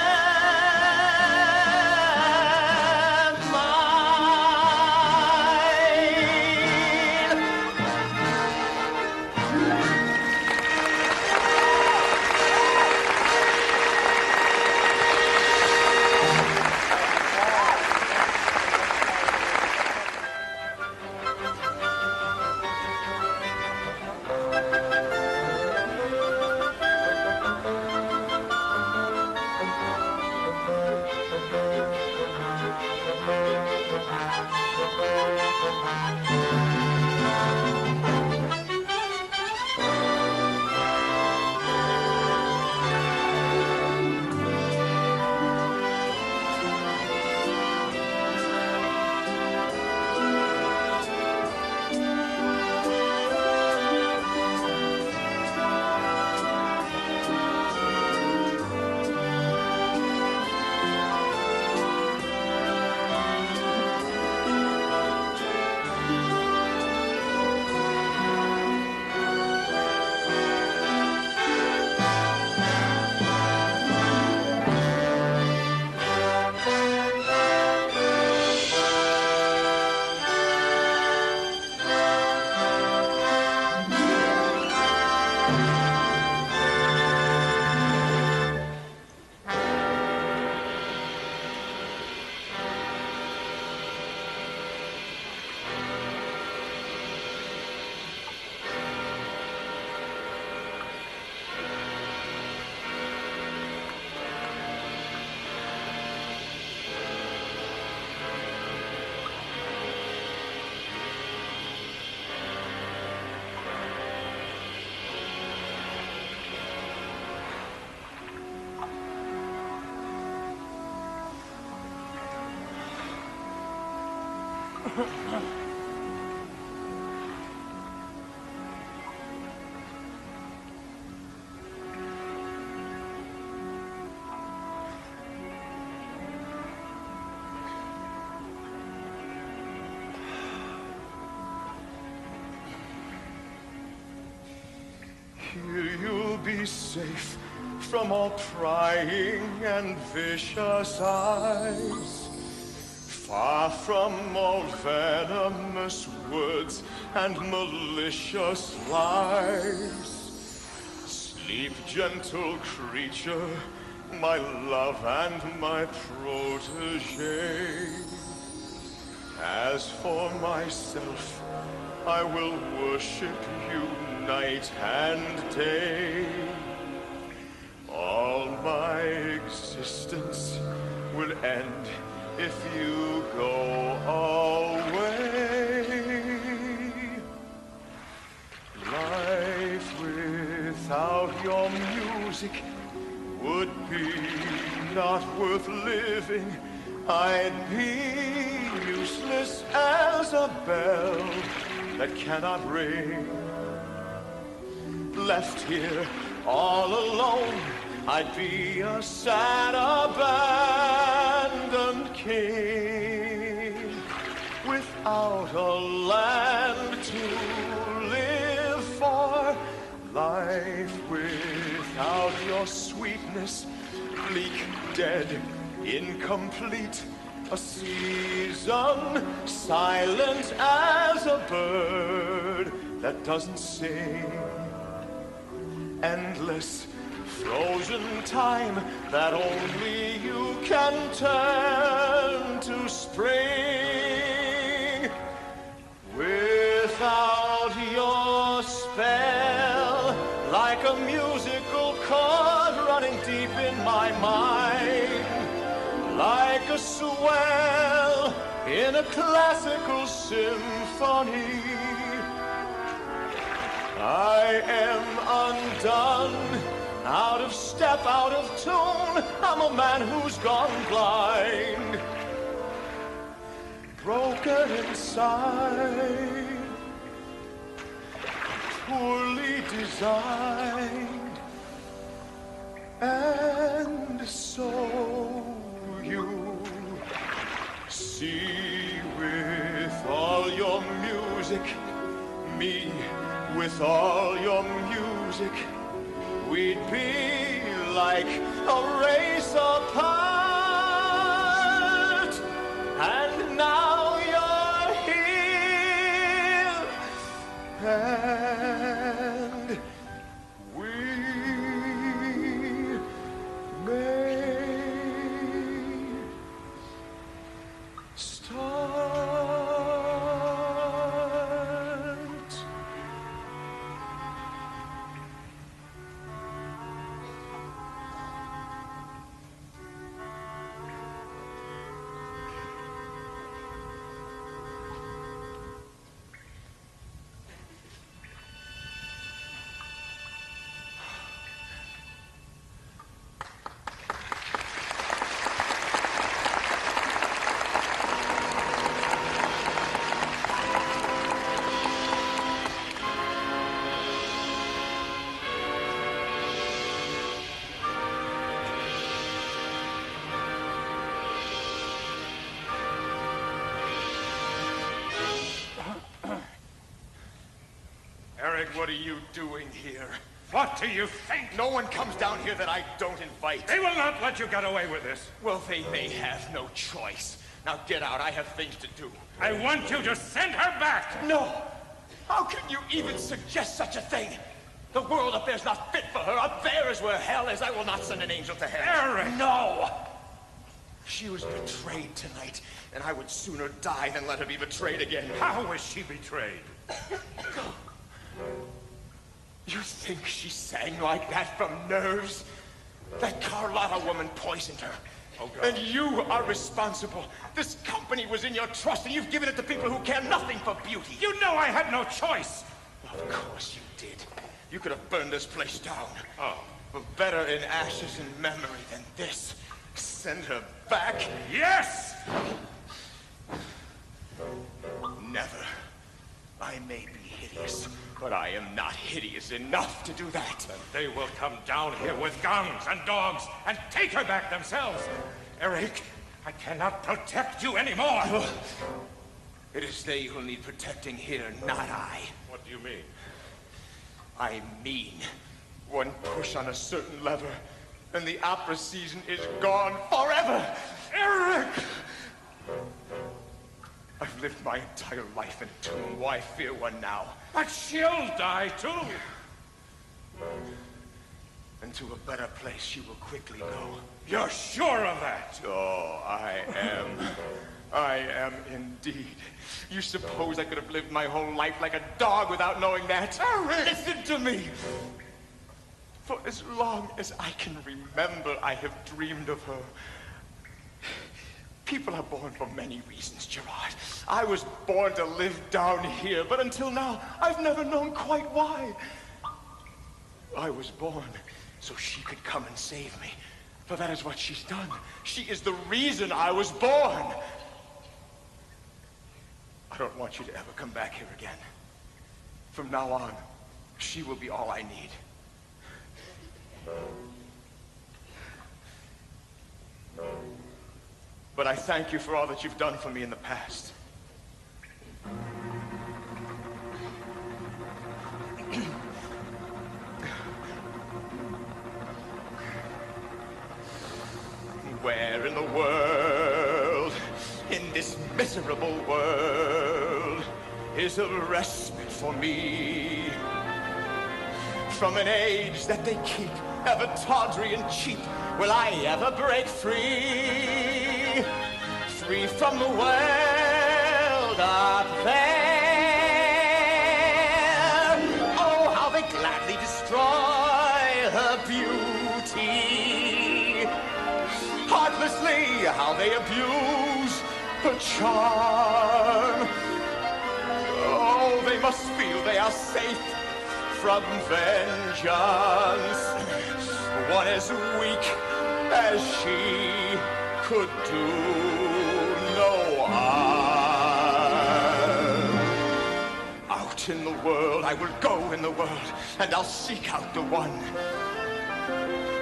Here you'll be safe from all prying and vicious eyes, far from all venomous words and malicious lies. Sleep, gentle creature, my love and my protege. As for myself, I will worship you night and day. All my And if you go away, life without your music would be not worth living. I'd be useless as a bell that cannot ring. Left here all alone, I'd be a sad abandoned king, without a land to live for. Life without your sweetness, bleak, dead, incomplete. A season silent as a bird that doesn't sing. Endless frozen time that only you can turn to spring. Without your spell, like a musical chord running deep in my mind, like a swell in a classical symphony. I am undone, out of step, out of tune. I'm a man who's gone blind, broken inside, poorly designed. And so you see with all your music, me with all your music, we'd be like a race apart. And now you're here, and we may start. Eric, what are you doing here? What do you think? No one comes down here that I don't invite. They will not let you get away with this. Well, they may have no choice. Now get out. I have things to do. I want you to send her back. No. How can you even suggest such a thing? The world up there's not fit for her. Up there is where hell is. I will not send an angel to hell. Eric! No! She was betrayed tonight, and I would sooner die than let her be betrayed again. How was she betrayed? You think she sang like that from nerves? That Carlotta woman poisoned her. Oh, God. And you are responsible. This company was in your trust, and you've given it to people who care nothing for beauty. You know I had no choice. Of course you did. You could have burned this place down. Oh. But better in ashes and memory than this. Send her back? Yes! Never. I may be hideous, but I am not hideous enough to do that. Then they will come down here with guns and dogs and take her back themselves. Eric, I cannot protect you anymore. It is they who need protecting here, not I. What do you mean? I mean, one push on a certain lever, and the opera season is gone forever. Eric! I've lived my entire life in a tomb. Why fear one now? But she'll die too. And to a better place she will quickly go. You're sure of that? Oh, I am. I am indeed. You suppose I could have lived my whole life like a dog without knowing that? Eric! Listen to me. For as long as I can remember, I have dreamed of her. People are born for many reasons, Gerard. I was born to live down here, but until now, I've never known quite why. I was born so she could come and save me. For that is what she's done. She is the reason I was born. I don't want you to ever come back here again. From now on, she will be all I need. But I thank you for all that you've done for me in the past. Where in the world, in this miserable world, is a respite for me from an age that they keep ever tawdry and cheap? Will I ever break free? Free from the world up there? Oh, how they gladly destroy her beauty. Heartlessly, how they abuse her charm. Oh, they must feel they are safe from vengeance. One as weak as she could do no harm. Out in the world, I will go in the world, and I'll seek out the one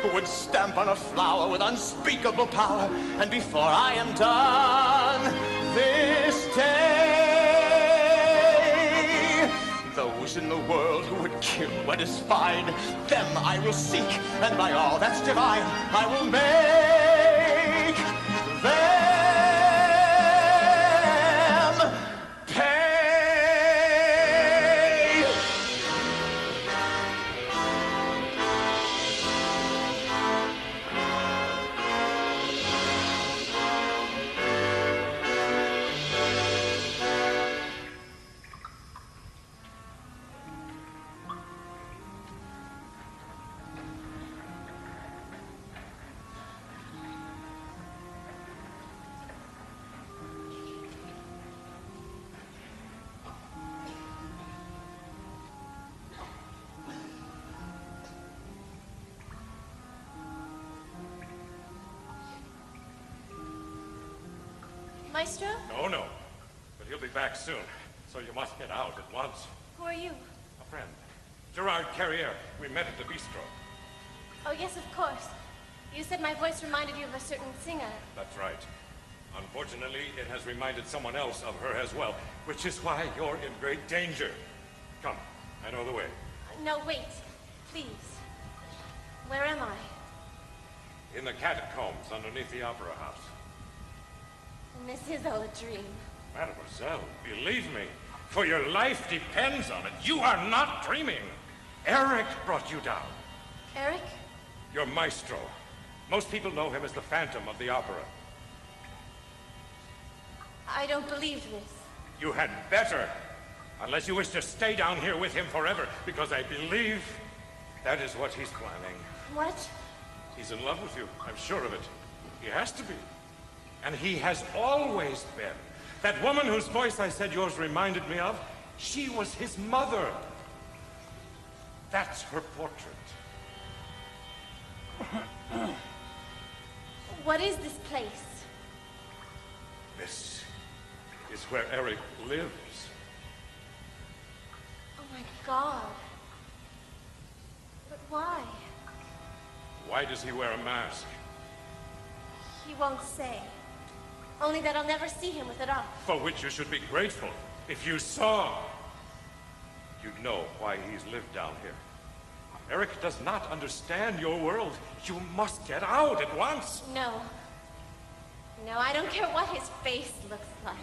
who would stamp on a flower with unspeakable power, and before I am done this day, those in the world who would kill what is fine, them I will seek, and by all that's divine, I will make them pay. Maestro? No. But he'll be back soon, so you must get out at once. Who are you? A friend. Gerard Carrier. We met at the bistro. Oh, yes, of course. You said my voice reminded you of a certain singer. That's right. Unfortunately, it has reminded someone else of her as well, which is why you're in great danger. Come, I know the way. No, wait. Please. Where am I? In the catacombs underneath the Opera House. And this is all a dream. Mademoiselle, believe me, for your life depends on it. You are not dreaming. Eric brought you down. Eric? Your maestro. Most people know him as the Phantom of the Opera. I don't believe this. You had better, unless you wish to stay down here with him forever, because I believe that is what he's planning. What? He's in love with you, I'm sure of it. He has to be. And he has always been. That woman whose voice I said yours reminded me of, she was his mother. That's her portrait. What is this place? This is where Eric lives. Oh my God. But why? Why does he wear a mask? He won't say. Only that I'll never see him with it off. For which you should be grateful. If you saw, you'd know why he's lived down here. Eric does not understand your world. You must get out at once. No. No, I don't care what his face looks like.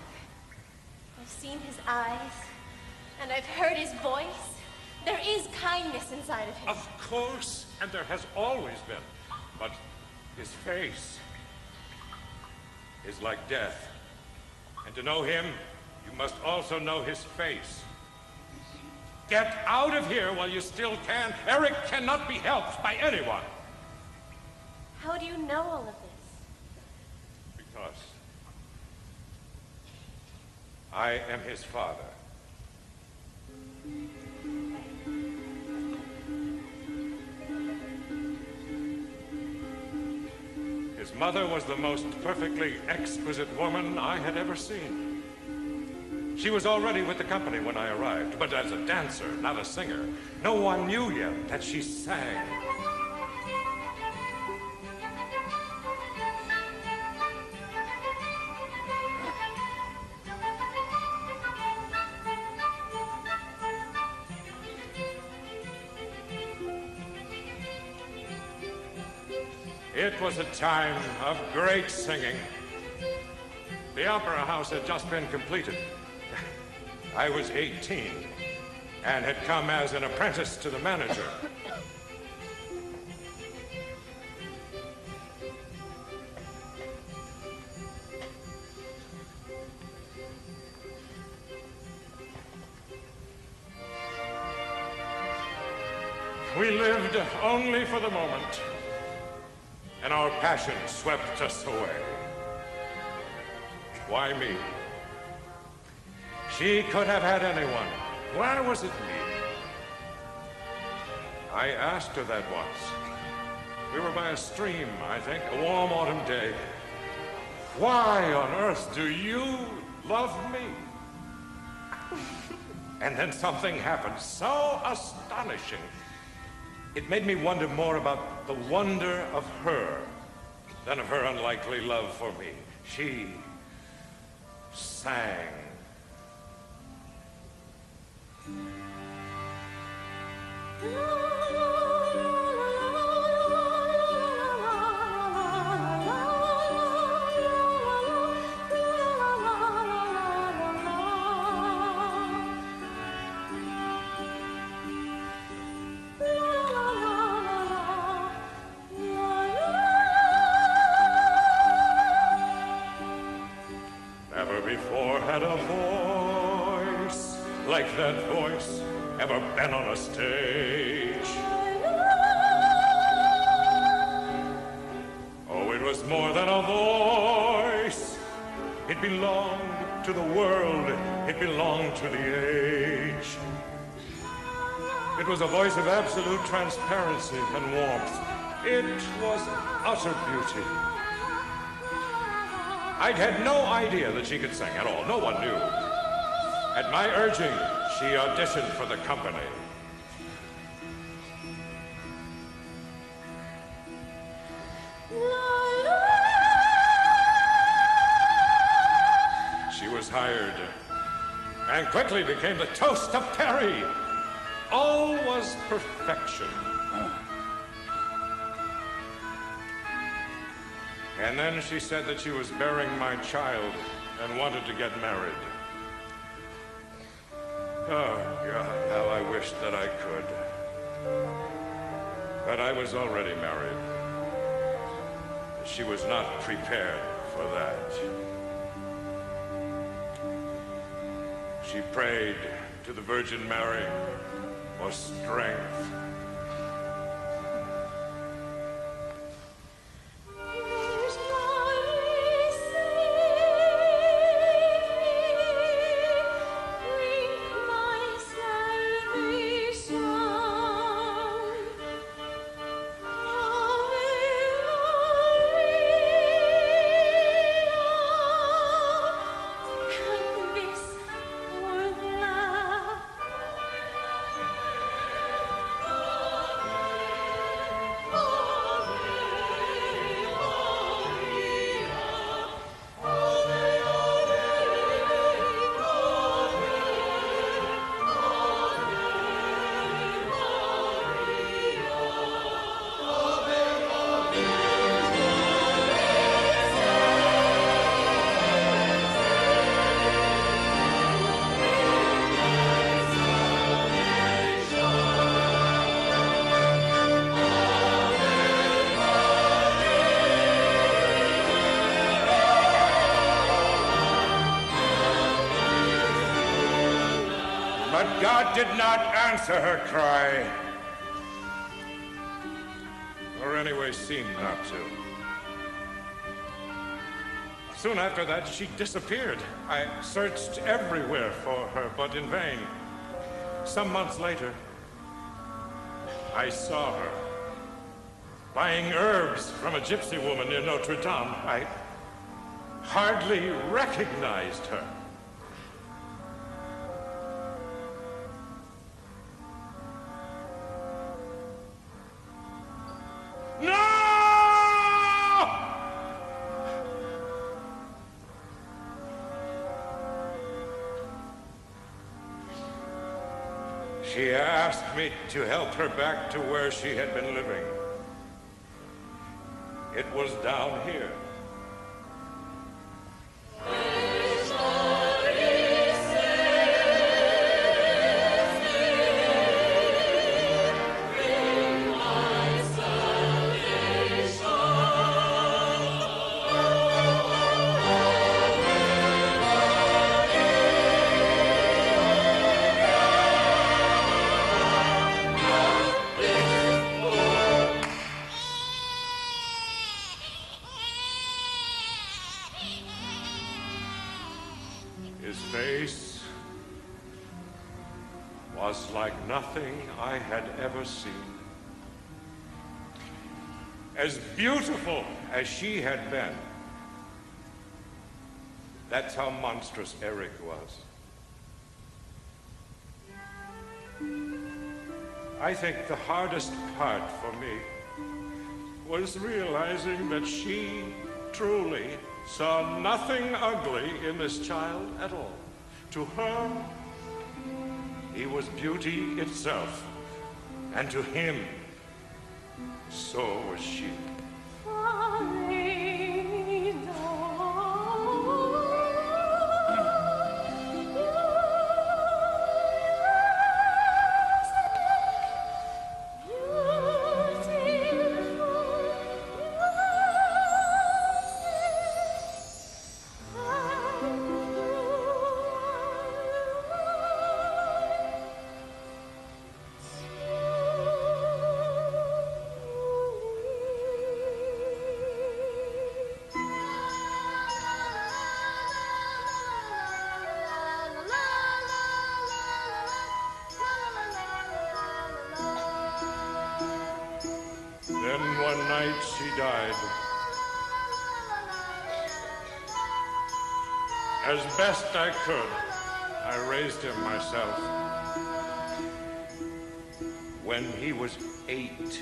I've seen his eyes, and I've heard his voice. There is kindness inside of him. Of course, and there has always been. But his face is like death. And to know him, you must also know his face. Get out of here while you still can. Eric cannot be helped by anyone. How do you know all of this? Because I am his father. His mother was the most perfectly exquisite woman I had ever seen. She was already with the company when I arrived, but as a dancer, not a singer. No one knew yet that she sang. It was a time of great singing. The opera house had just been completed. I was 18 and had come as an apprentice to the manager. We lived only for the moment, and our passion swept us away. Why me? She could have had anyone. Why was it me? I asked her that once. We were by a stream, I think, a warm autumn day. Why on earth do you love me? And then something happened so astonishing. It made me wonder more about the wonder of her than of her unlikely love for me. She sang. Never before had a voice like that voice ever been on a stage. Oh, it was more than a voice. It belonged to the world. It belonged to the age. It was a voice of absolute transparency and warmth. It was utter beauty. I'd had no idea that she could sing at all. No one knew. At my urging, she auditioned for the company. She was hired and quickly became the toast of Perry. All was perfection. And then she said that she was bearing my child and wanted to get married. Oh, God, how I wished that I could. But I was already married. She was not prepared for that. She prayed to the Virgin Mary for strength. But God did not answer her cry. Or anyway, seemed not to. Soon after that, she disappeared. I searched everywhere for her, but in vain. Some months later, I saw her buying herbs from a gypsy woman near Notre Dame. I hardly recognized her. No! She asked me to help her back to where she had been living. It was down here. His face was like nothing I had ever seen. As beautiful as she had been, that's how monstrous Eric was. I think the hardest part for me was realizing that she truly saw nothing ugly in this child at all. To her, he was beauty itself, and to him, so was she. Then one night she died. As best I could, I raised him myself. When he was 8,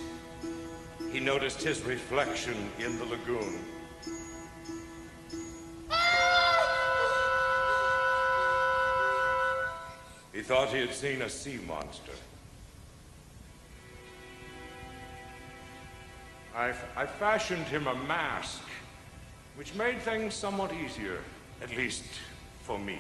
he noticed his reflection in the lagoon. He thought he had seen a sea monster. I fashioned him a mask, which made things somewhat easier, at least for me.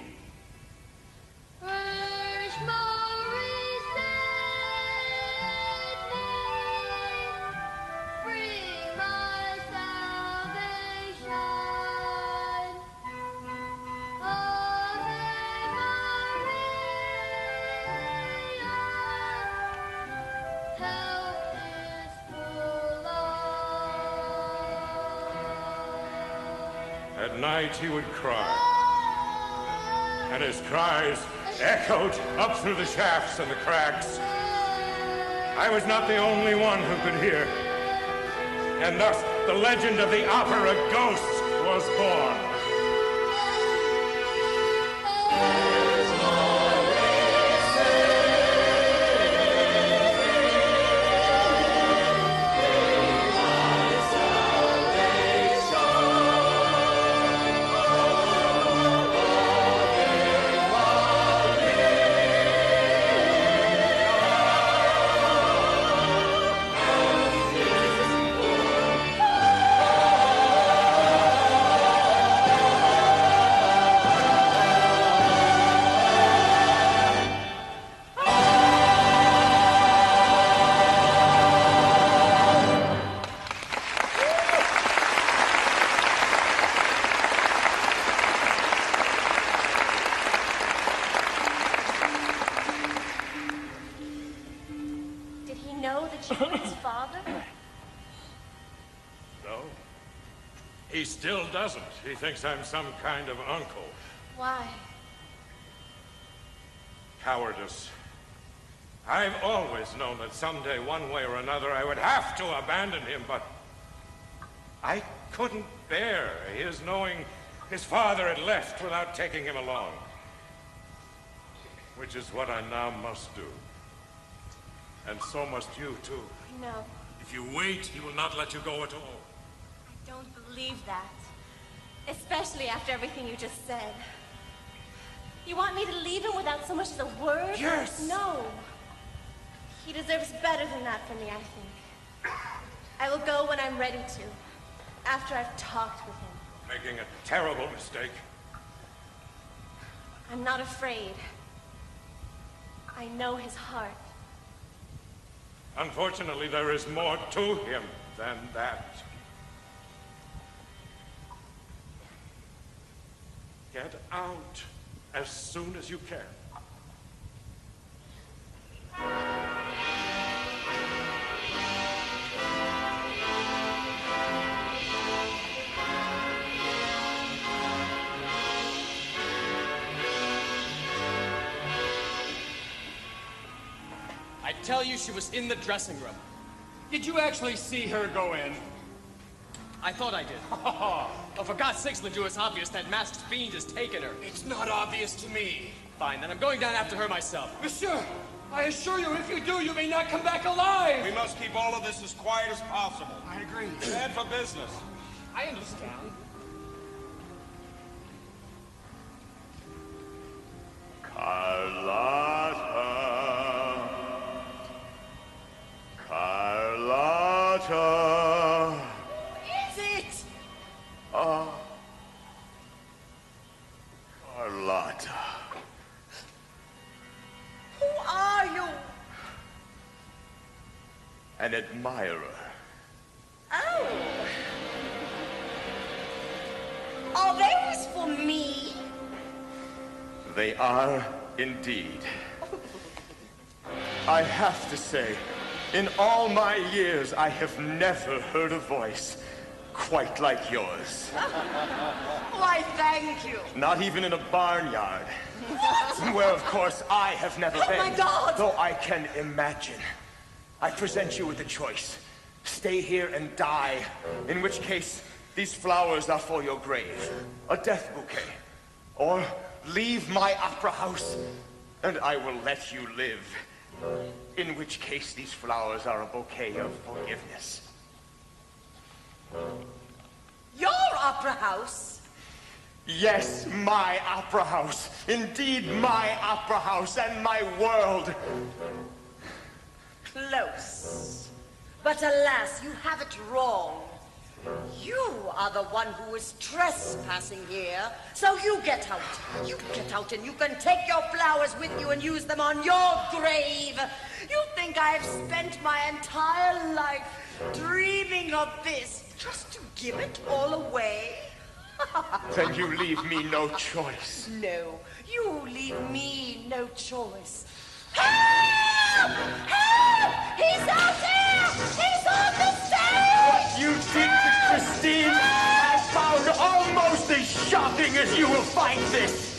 At night he would cry, and his cries echoed up through the shafts and the cracks. I was not the only one who could hear, and thus the legend of the opera Ghosts was born. He still doesn't. He thinks I'm some kind of uncle. Why? Cowardice. I've always known that someday, one way or another, I would have to abandon him, but I couldn't bear his knowing his father had left without taking him along. Which is what I now must do. And so must you, too. No, If you wait, he will not let you go at all. I don't believe that. Especially after everything you just said. You want me to leave him without so much as a word? Yes! No. He deserves better than that from me, I think. I will go when I'm ready to. After I've talked with him. Making a terrible mistake. I'm not afraid. I know his heart. Unfortunately, there is more to him than that. Get out as soon as you can. I tell you, she was in the dressing room. Did you actually see her go in? I thought I did. Oh, for God's sakes, Ledoux, it's obvious that masked fiend has taken her. It's not obvious to me. Fine, then I'm going down after her myself. Monsieur, I assure you, if you do, you may not come back alive. We must keep all of this as quiet as possible. I agree. Bad for business. I understand. Carlotta. Carlotta. Is it? Carlotta. Who are you? An admirer. Oh. Are those for me? They are indeed. I have to say, in all my years, I have never heard a voice quite like yours. Why, thank you. Not even in a barnyard. Where, of course, I have never been. Oh, my God! Though I can imagine. I present you with a choice. Stay here and die, in which case, these flowers are for your grave. A death bouquet. Or leave my opera house, and I will let you live. In which case, these flowers are a bouquet of forgiveness. Your opera house? Yes, my opera house. Indeed, my opera house and my world. Close. But alas, you have it wrong. You are the one who is trespassing here, so you get out. You get out and you can take your flowers with you and use them on your grave. You think I've spent my entire life dreaming of this just to give it all away? Then you leave me no choice. No, you leave me no choice. Help! Help! He's out there! He's on the stage! What you did to Christine, I found almost as shocking as you will find this.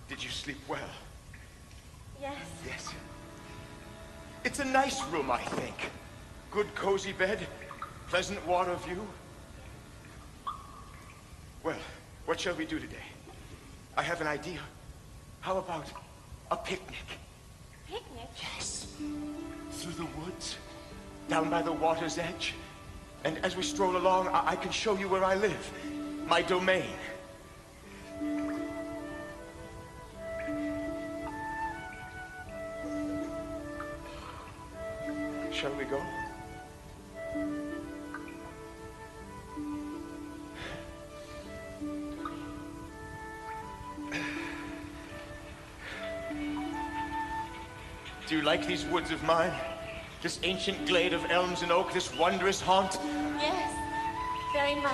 Did you sleep well? Yes. Yes. It's a nice room, I think. Good cozy bed, pleasant water view. Well, what shall we do today? I have an idea. How about a picnic? Picnic? Yes. Through the woods, down by the water's edge. And as we stroll along, I can show you where I live, my domain. Shall we go? Do you like these woods of mine? This ancient glade of elms and oak, this wondrous haunt? Yes, very much.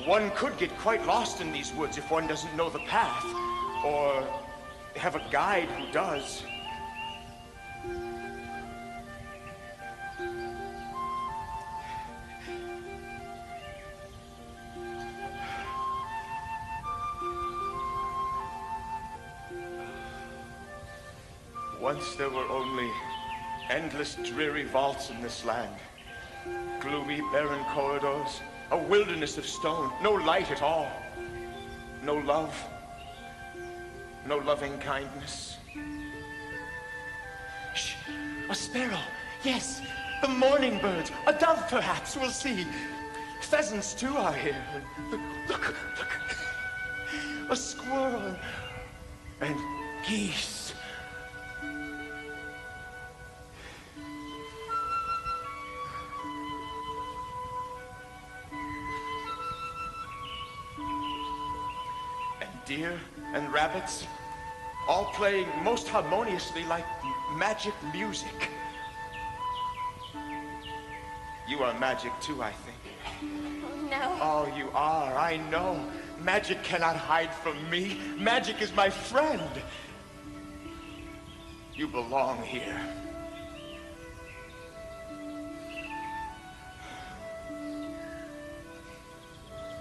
One could get quite lost in these woods if one doesn't know the path, or have a guide who does. Once there were only endless dreary vaults in this land. Gloomy, barren corridors, a wilderness of stone, no light at all. No love, no loving kindness. Shh, a sparrow, yes, the morning birds, a dove perhaps, we'll see. Pheasants too are here. Look, a squirrel and geese. Deer and rabbits, all playing most harmoniously like magic music. You are magic too, I think. Oh, no. Oh, you are, I know. Magic cannot hide from me. Magic is my friend. You belong here.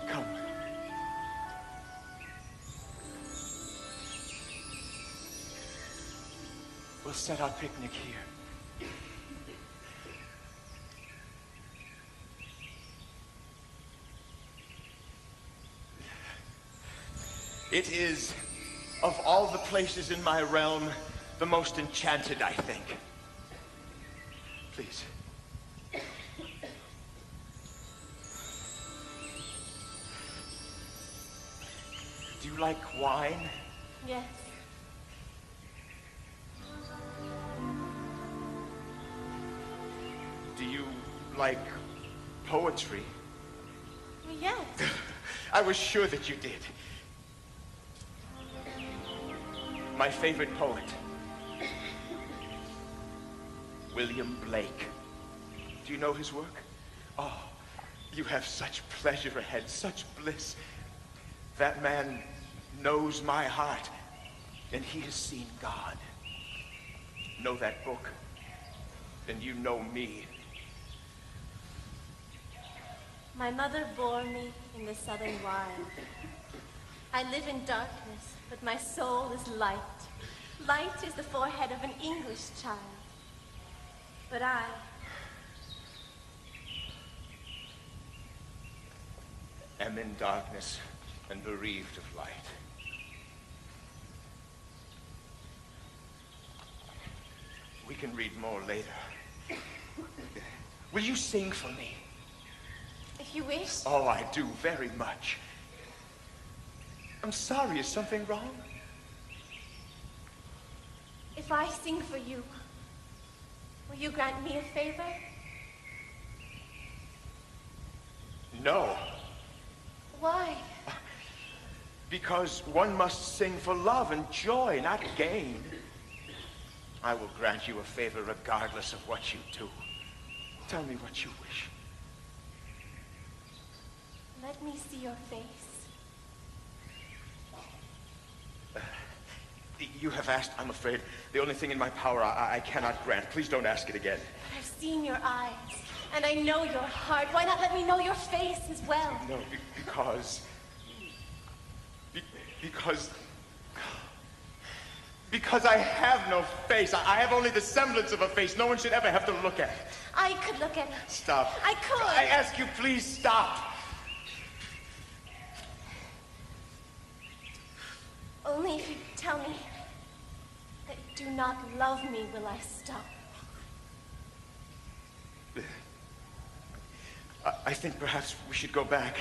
Come. We'll set our picnic here. It is, of all the places in my realm, the most enchanted, I think. Please. Do you like wine? Yes. Do you like poetry? Yes. I was sure that you did. My favorite poet, William Blake. Do you know his work? Oh, you have such pleasure ahead, such bliss. That man knows my heart, and he has seen God. Know that book, and you know me. My mother bore me in the southern wild. I live in darkness, but my soul is light. Light is the forehead of an English child. But I am in darkness and bereaved of light. We can read more later. Will you sing for me? If you wish. Oh, I do very much. I'm sorry, is something wrong? If I sing for you, will you grant me a favor? No. Why? Because one must sing for love and joy, not gain. I will grant you a favor regardless of what you do. Tell me what you wish. Let me see your face. You have asked, I'm afraid, the only thing in my power I cannot grant. Please don't ask it again. I've seen your eyes, and I know your heart. Why not let me know your face as well? No, because I have no face. I have only the semblance of a face. No one should ever have to look at it. I could look at it. Stop. I could. I ask you, please stop. Only if you tell me that you do not love me will I stop. I think perhaps we should go back.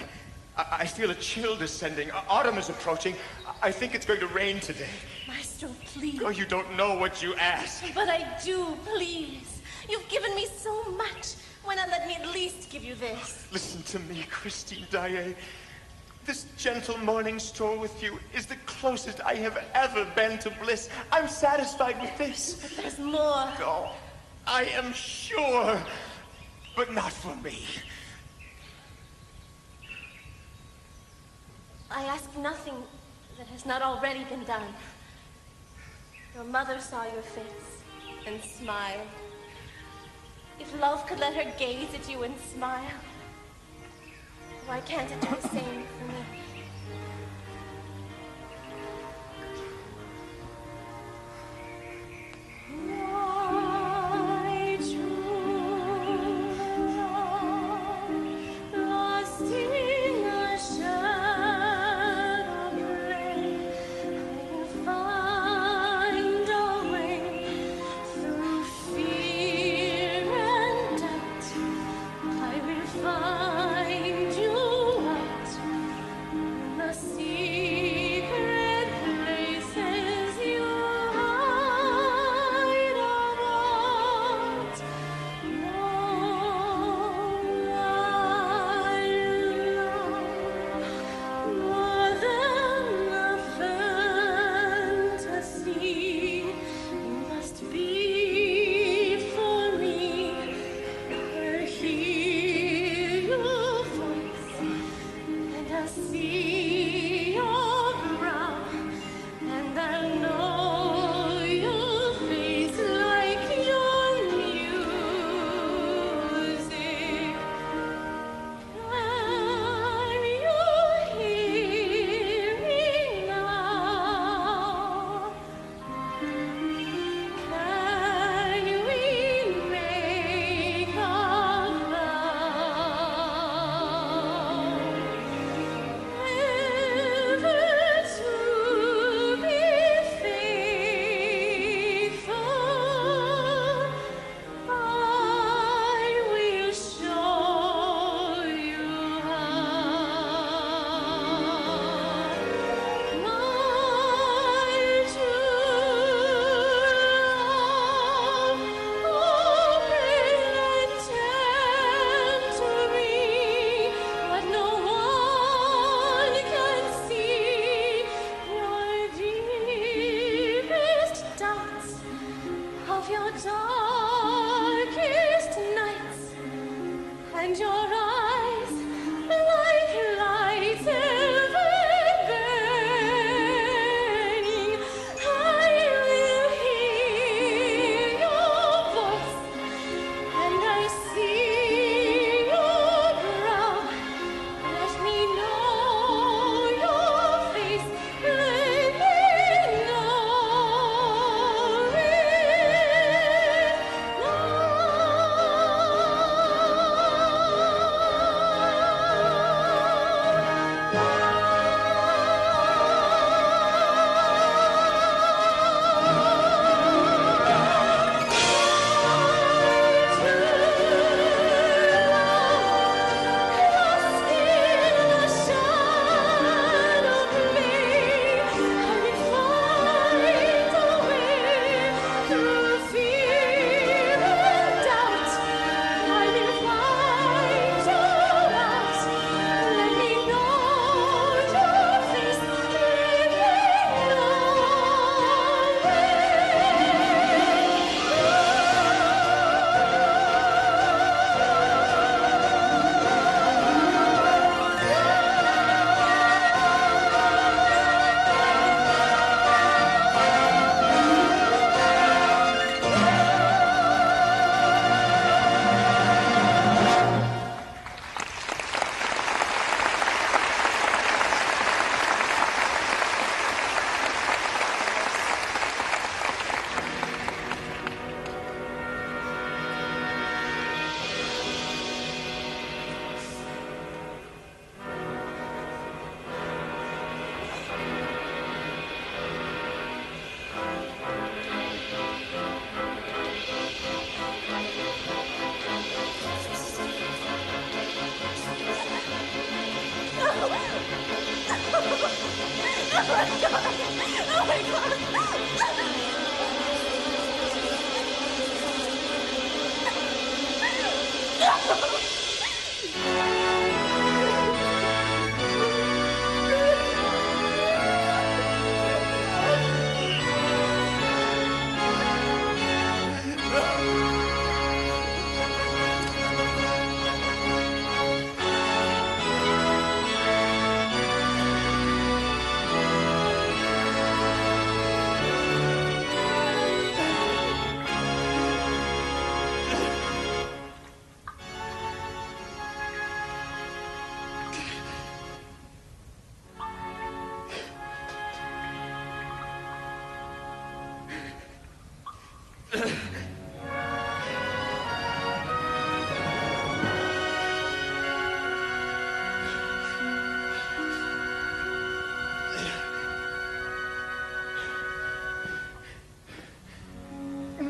I feel a chill descending. Autumn is approaching. I think it's going to rain today. Maestro, please. Oh, you don't know what you ask. But I do, please. You've given me so much. Why not let me at least give you this? Listen to me, Christine Daae. This gentle morning stroll with you is the closest I have ever been to bliss. I'm satisfied with this. But there's more. Oh, I am sure, but not for me. I ask nothing that has not already been done. Your mother saw your face and smiled. If love could let her gaze at you and smile, why can't it do the same for me? My true love, lost in a shadow gray, I find a way through fear and doubt. I will find you out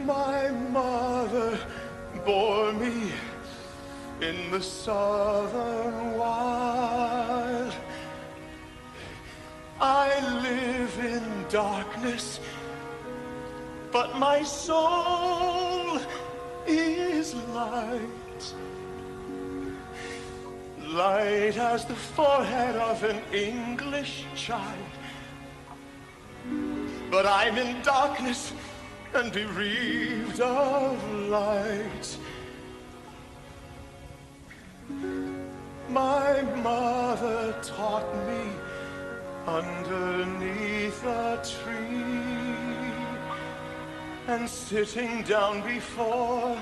My mother bore me in the southern wild. I live in darkness, but my soul is light. Light as the forehead of an English child. But I'm in darkness and bereaved of light. My mother taught me underneath a tree, and sitting down before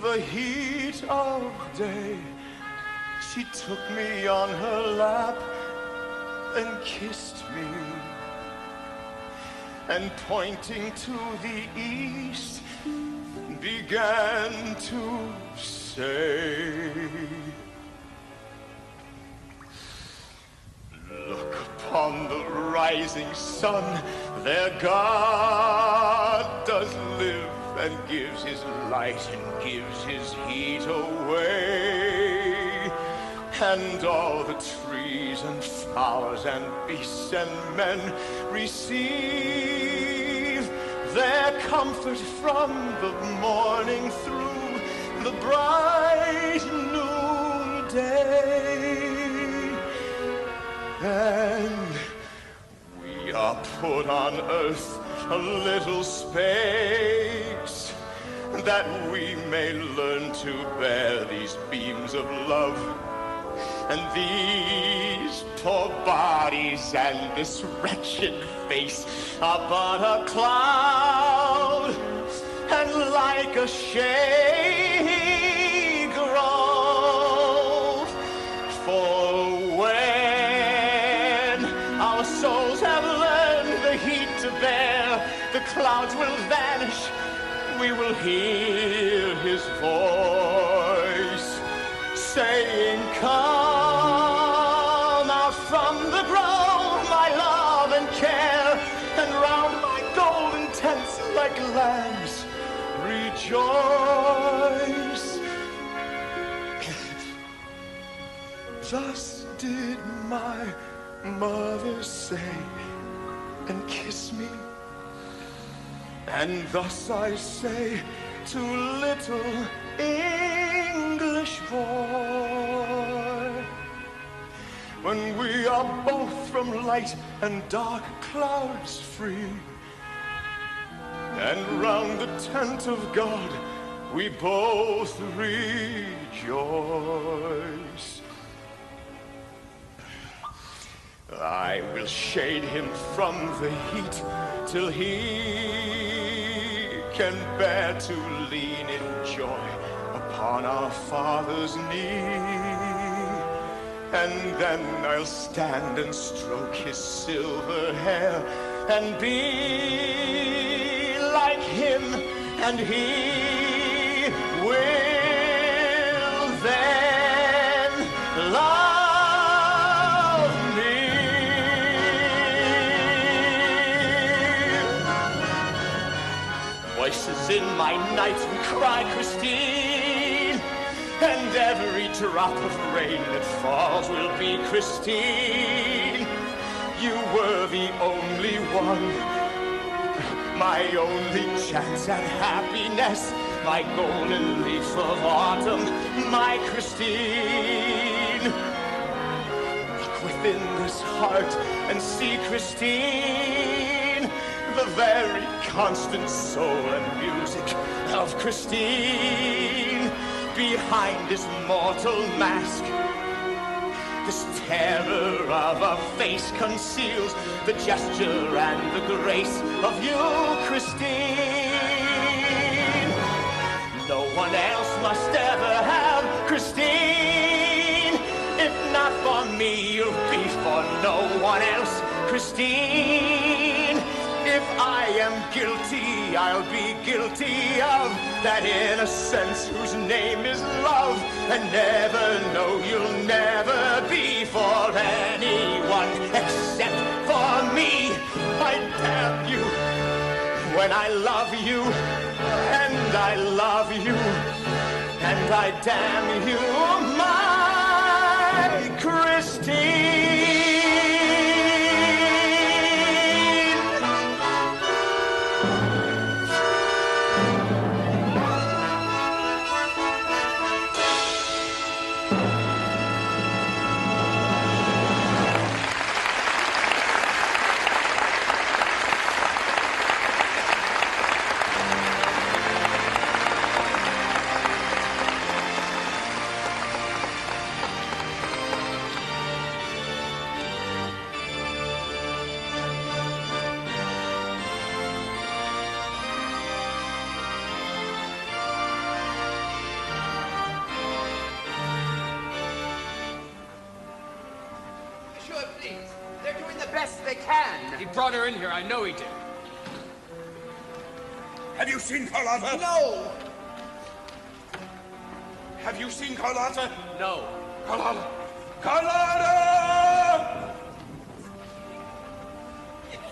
the heat of day, she took me on her lap and kissed me, and pointing to the east, began to say, look upon the rising sun, there God does live, and gives his light and gives his heat away. And all the trees and flowers and beasts and men receive their comfort from the morning through the bright noonday. And we are put on earth a little space, that we may learn to bear these beams of love. And these poor bodies and this wretched face are but a cloud, and like a shady grove. For when our souls have learned the heat to bear, the clouds will vanish, we will hear his voice saying, come out from the grove, my love and care, and round my golden tents like lambs rejoice. Thus did my mother say and kiss me, and thus I say to little English boy, when we are both from light and dark clouds free, and round the tent of God we both rejoice. I will shade him from the heat till he can bear to lean in joy upon our Father's knee. And then I'll stand and stroke his silver hair and be like him, and he will then love me. Voices in my night will cry, Christine, and every drop of rain that falls will be Christine. You were the only one, my only chance at happiness, my golden leaf of autumn, my Christine. Look within this heart and see Christine, the very constant soul and music of Christine. Behind this mortal mask, this terror of a face conceals the gesture and the grace of you, Christine. No one else must ever have Christine. If not for me, you'll be for no one else, Christine. If I am guilty, I'll be guilty of that innocence whose name is love. And never, no, you'll never be for anyone except for me. I damn you when I love you, and I love you, and I damn you, my Christine. He brought her in here, I know he did. Have you seen Carlotta? No! Have you seen Carlotta? No. Carlotta! Carlotta!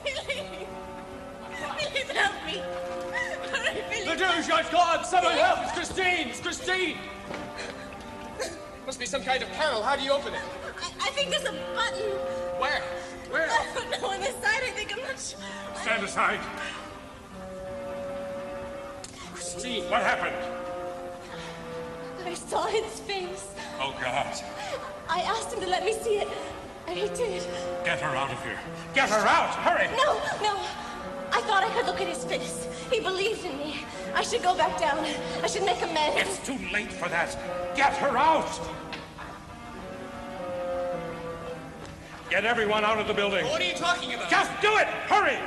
Please help me. The Jews, God! Someone help! It's Christine! It's Christine! Must be some kind of peril. How do you open it? I think there's a button. Where? Where? I don't know. On this side, I think I'm not sure. Stand aside. Christine, what happened? I saw his face. Oh, God. I asked him to let me see it, and he did. Get her out of here. Get her out! Hurry! No. I thought I could look at his face. He believed in me. I should go back down. I should make amends. It's too late for that. Get her out! Get everyone out of the building. What are you talking about? Just do it! Hurry!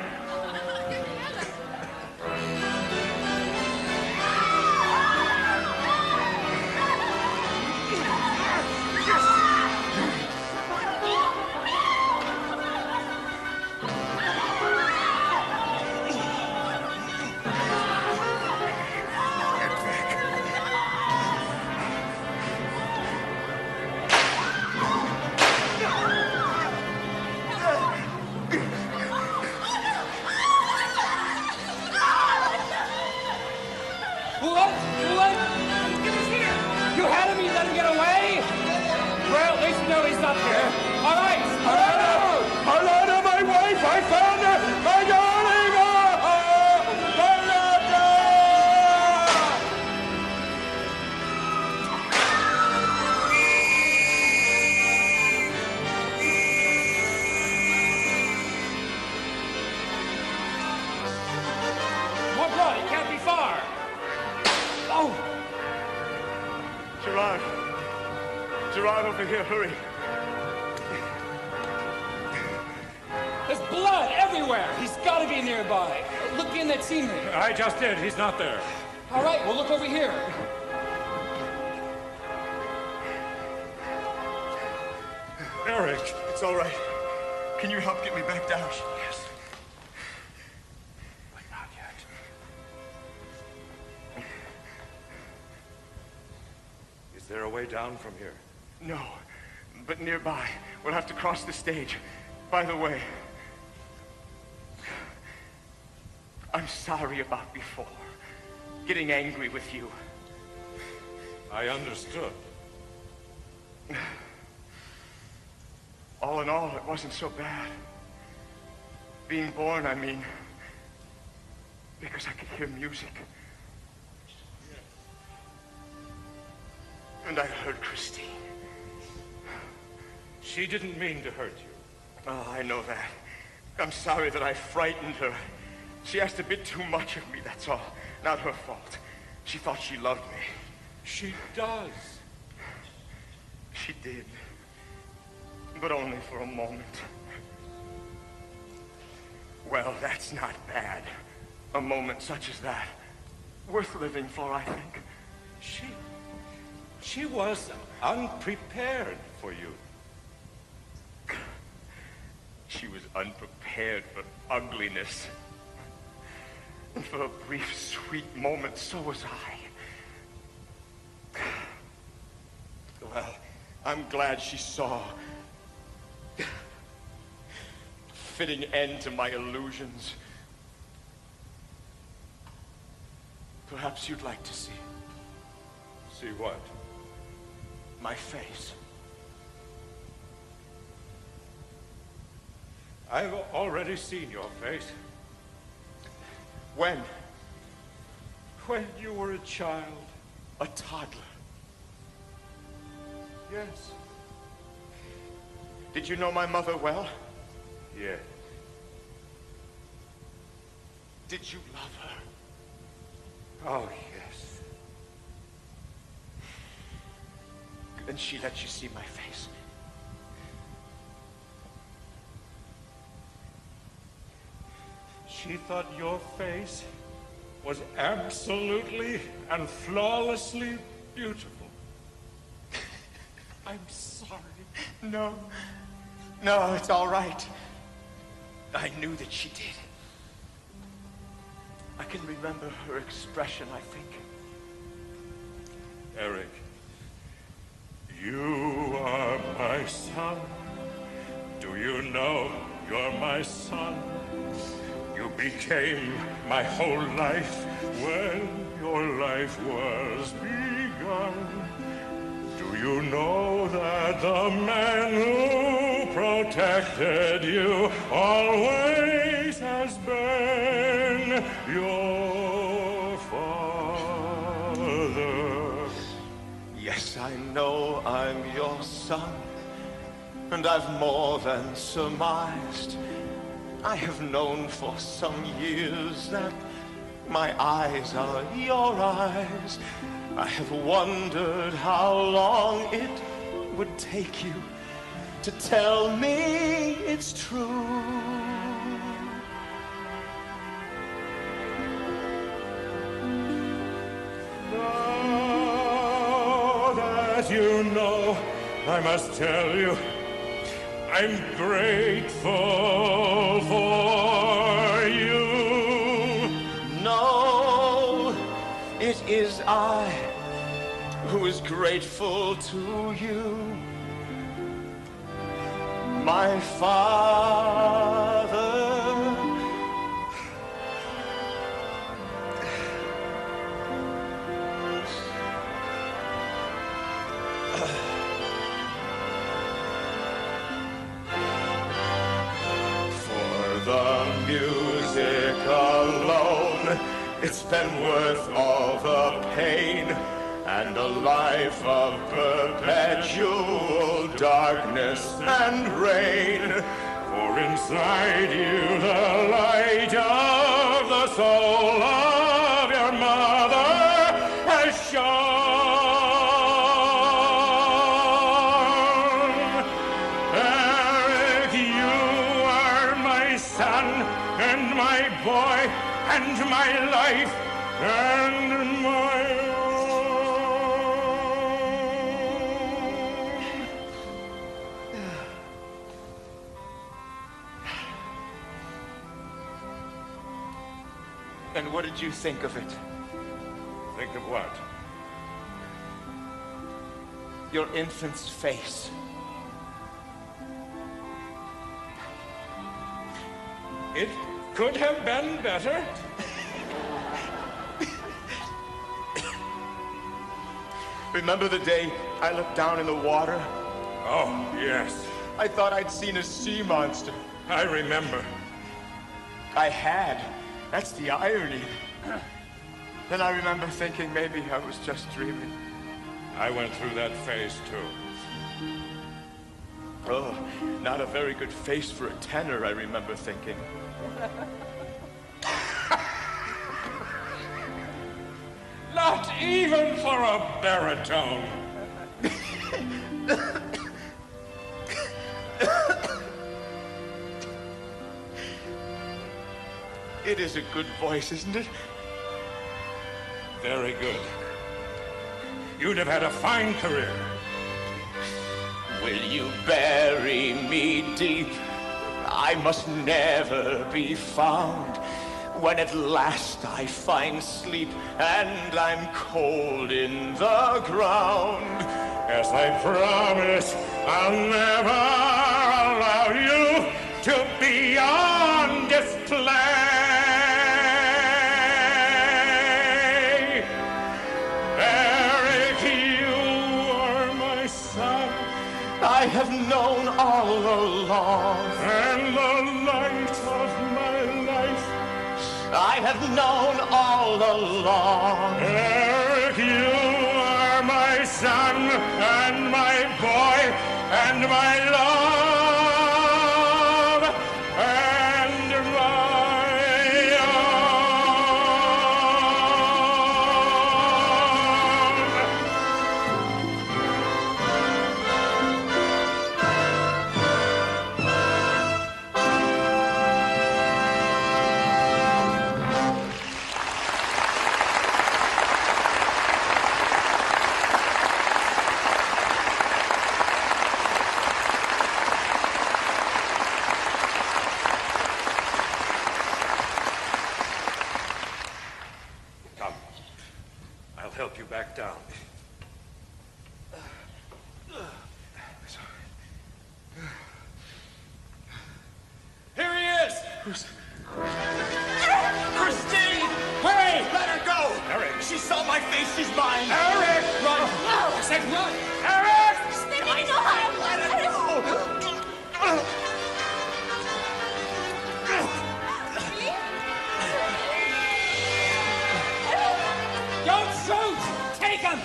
Gerard, over here, hurry. There's blood everywhere. He's got to be nearby. Look in that scenery. I just did. He's not there. All right, we'll look over here. Eric. It's all right. Can you help get me back down? Yes. But not yet. Is there a way down from here? No, but nearby. We'll have to cross the stage. By the way, I'm sorry about before. Getting angry with you. I understood. All in all, it wasn't so bad. Being born, I mean. Because I could hear music. And I heard Christine. She didn't mean to hurt you. Oh, I know that. I'm sorry that I frightened her. She asked a bit too much of me, that's all. Not her fault. She thought she loved me. She does. She did. But only for a moment. Well, that's not bad. A moment such as that. Worth living for, I think. She was unprepared for you. She was unprepared for ugliness. And for a brief, sweet moment, so was I. Well, I'm glad she saw. Fitting end to my illusions. Perhaps you'd like to see. See what? My face. I've already seen your face. When? When you were a child. A toddler. Yes. Did you know my mother well? Yes. Did you love her? Oh, yes. And she let you see my face? She thought your face was absolutely and flawlessly beautiful. I'm sorry. No. No, it's all right. I knew that she did. I can remember her expression, I think. Eric, you are my son. Do you know you're my son? You became my whole life when your life was begun. Do you know that the man who protected you always has been your father? Yes, I know I'm your son, and I've more than surmised. I have known for some years that my eyes are your eyes. I have wondered how long it would take you to tell me it's true. Now that you know, I must tell you, I'm grateful for you. No, it is I who is grateful to you. My father. The music alone, it's been worth all the pain and a life of perpetual darkness and rain. For inside you the light of the soul of your mother has shone. Eric, you are my son and my boy and my life and my And what did you think of it? Think of what? Your infant's face. It could have been better. Remember the day I looked down in the water? Oh, yes. I thought I'd seen a sea monster. I remember. I had. That's the irony. Then I remember thinking maybe I was just dreaming. I went through that phase, too. Oh, not a very good face for a tenor, I remember thinking. Not even for a baritone. It is a good voice, isn't it? Very good. You'd have had a fine career. Will you bury me deep? I must never be found. When at last I find sleep and I'm cold in the ground. As I promise, I'll never allow you to be on display. Eric, you are my son. I have known all along. And the light of my life. I have known all along. Eric, you are my son and my boy and my love and my help you back down. Here he is! Christine! Hurry! Let her go! Eric! She saw my face, she's mine! Eric! Run! No! I said run! Eric! They mean no harm! Let her go! Don't shoot! Take him!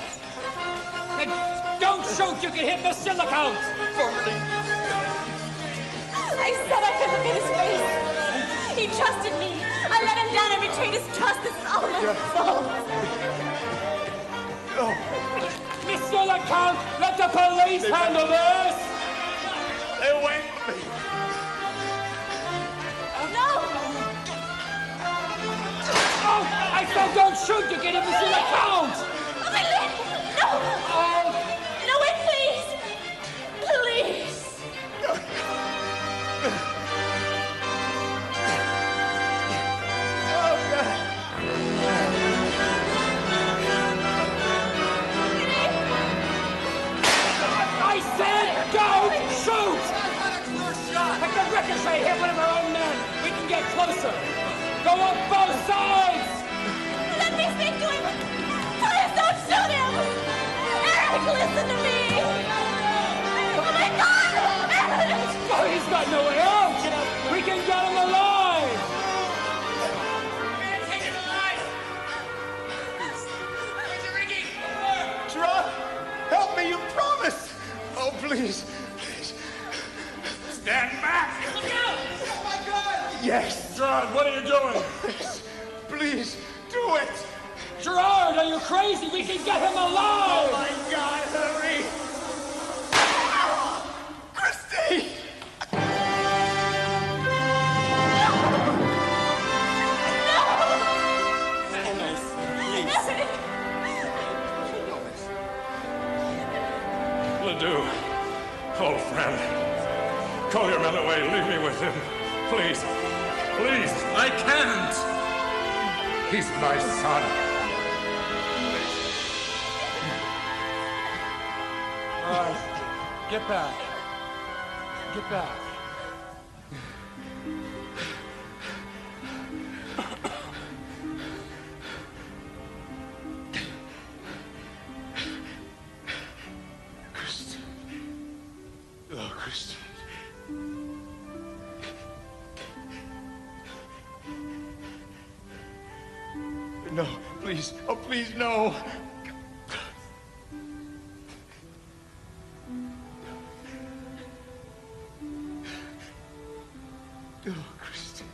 And don't shoot! You can hit the silicone! I said I could look at his face. He trusted me. I let him down and betrayed his trust. This is all my fault. Mr. LeCount, let the police handle this! Stay away from me. No! Oh, I said don't shoot! You can hit Mr. LeCount! My leg! No! Oh! No, wait, please! Please! I said don't shoot! I can ricochet, hit one of our own men. We can get closer. Go on both sides! Let me speak to him! Please don't shoot him! Eric, listen to me! Oh my God! Eric! Oh, he's got no way out! We can get him alive! Gerard, help me, you promised. Oh, please, please. Stand back! Yes. Gerard, what are you doing? Please, please, do it. Gerard, are you crazy? We can get him alive! Oh, my God, hurry. Christine! Ledoux, old friend, call your men away. Leave me with him. Please, please. I can't! He's my son. All right, get back. Get back. Christine. Oh, Christine. please. Oh, please, no. Oh, Christine.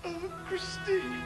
Oh, Christine.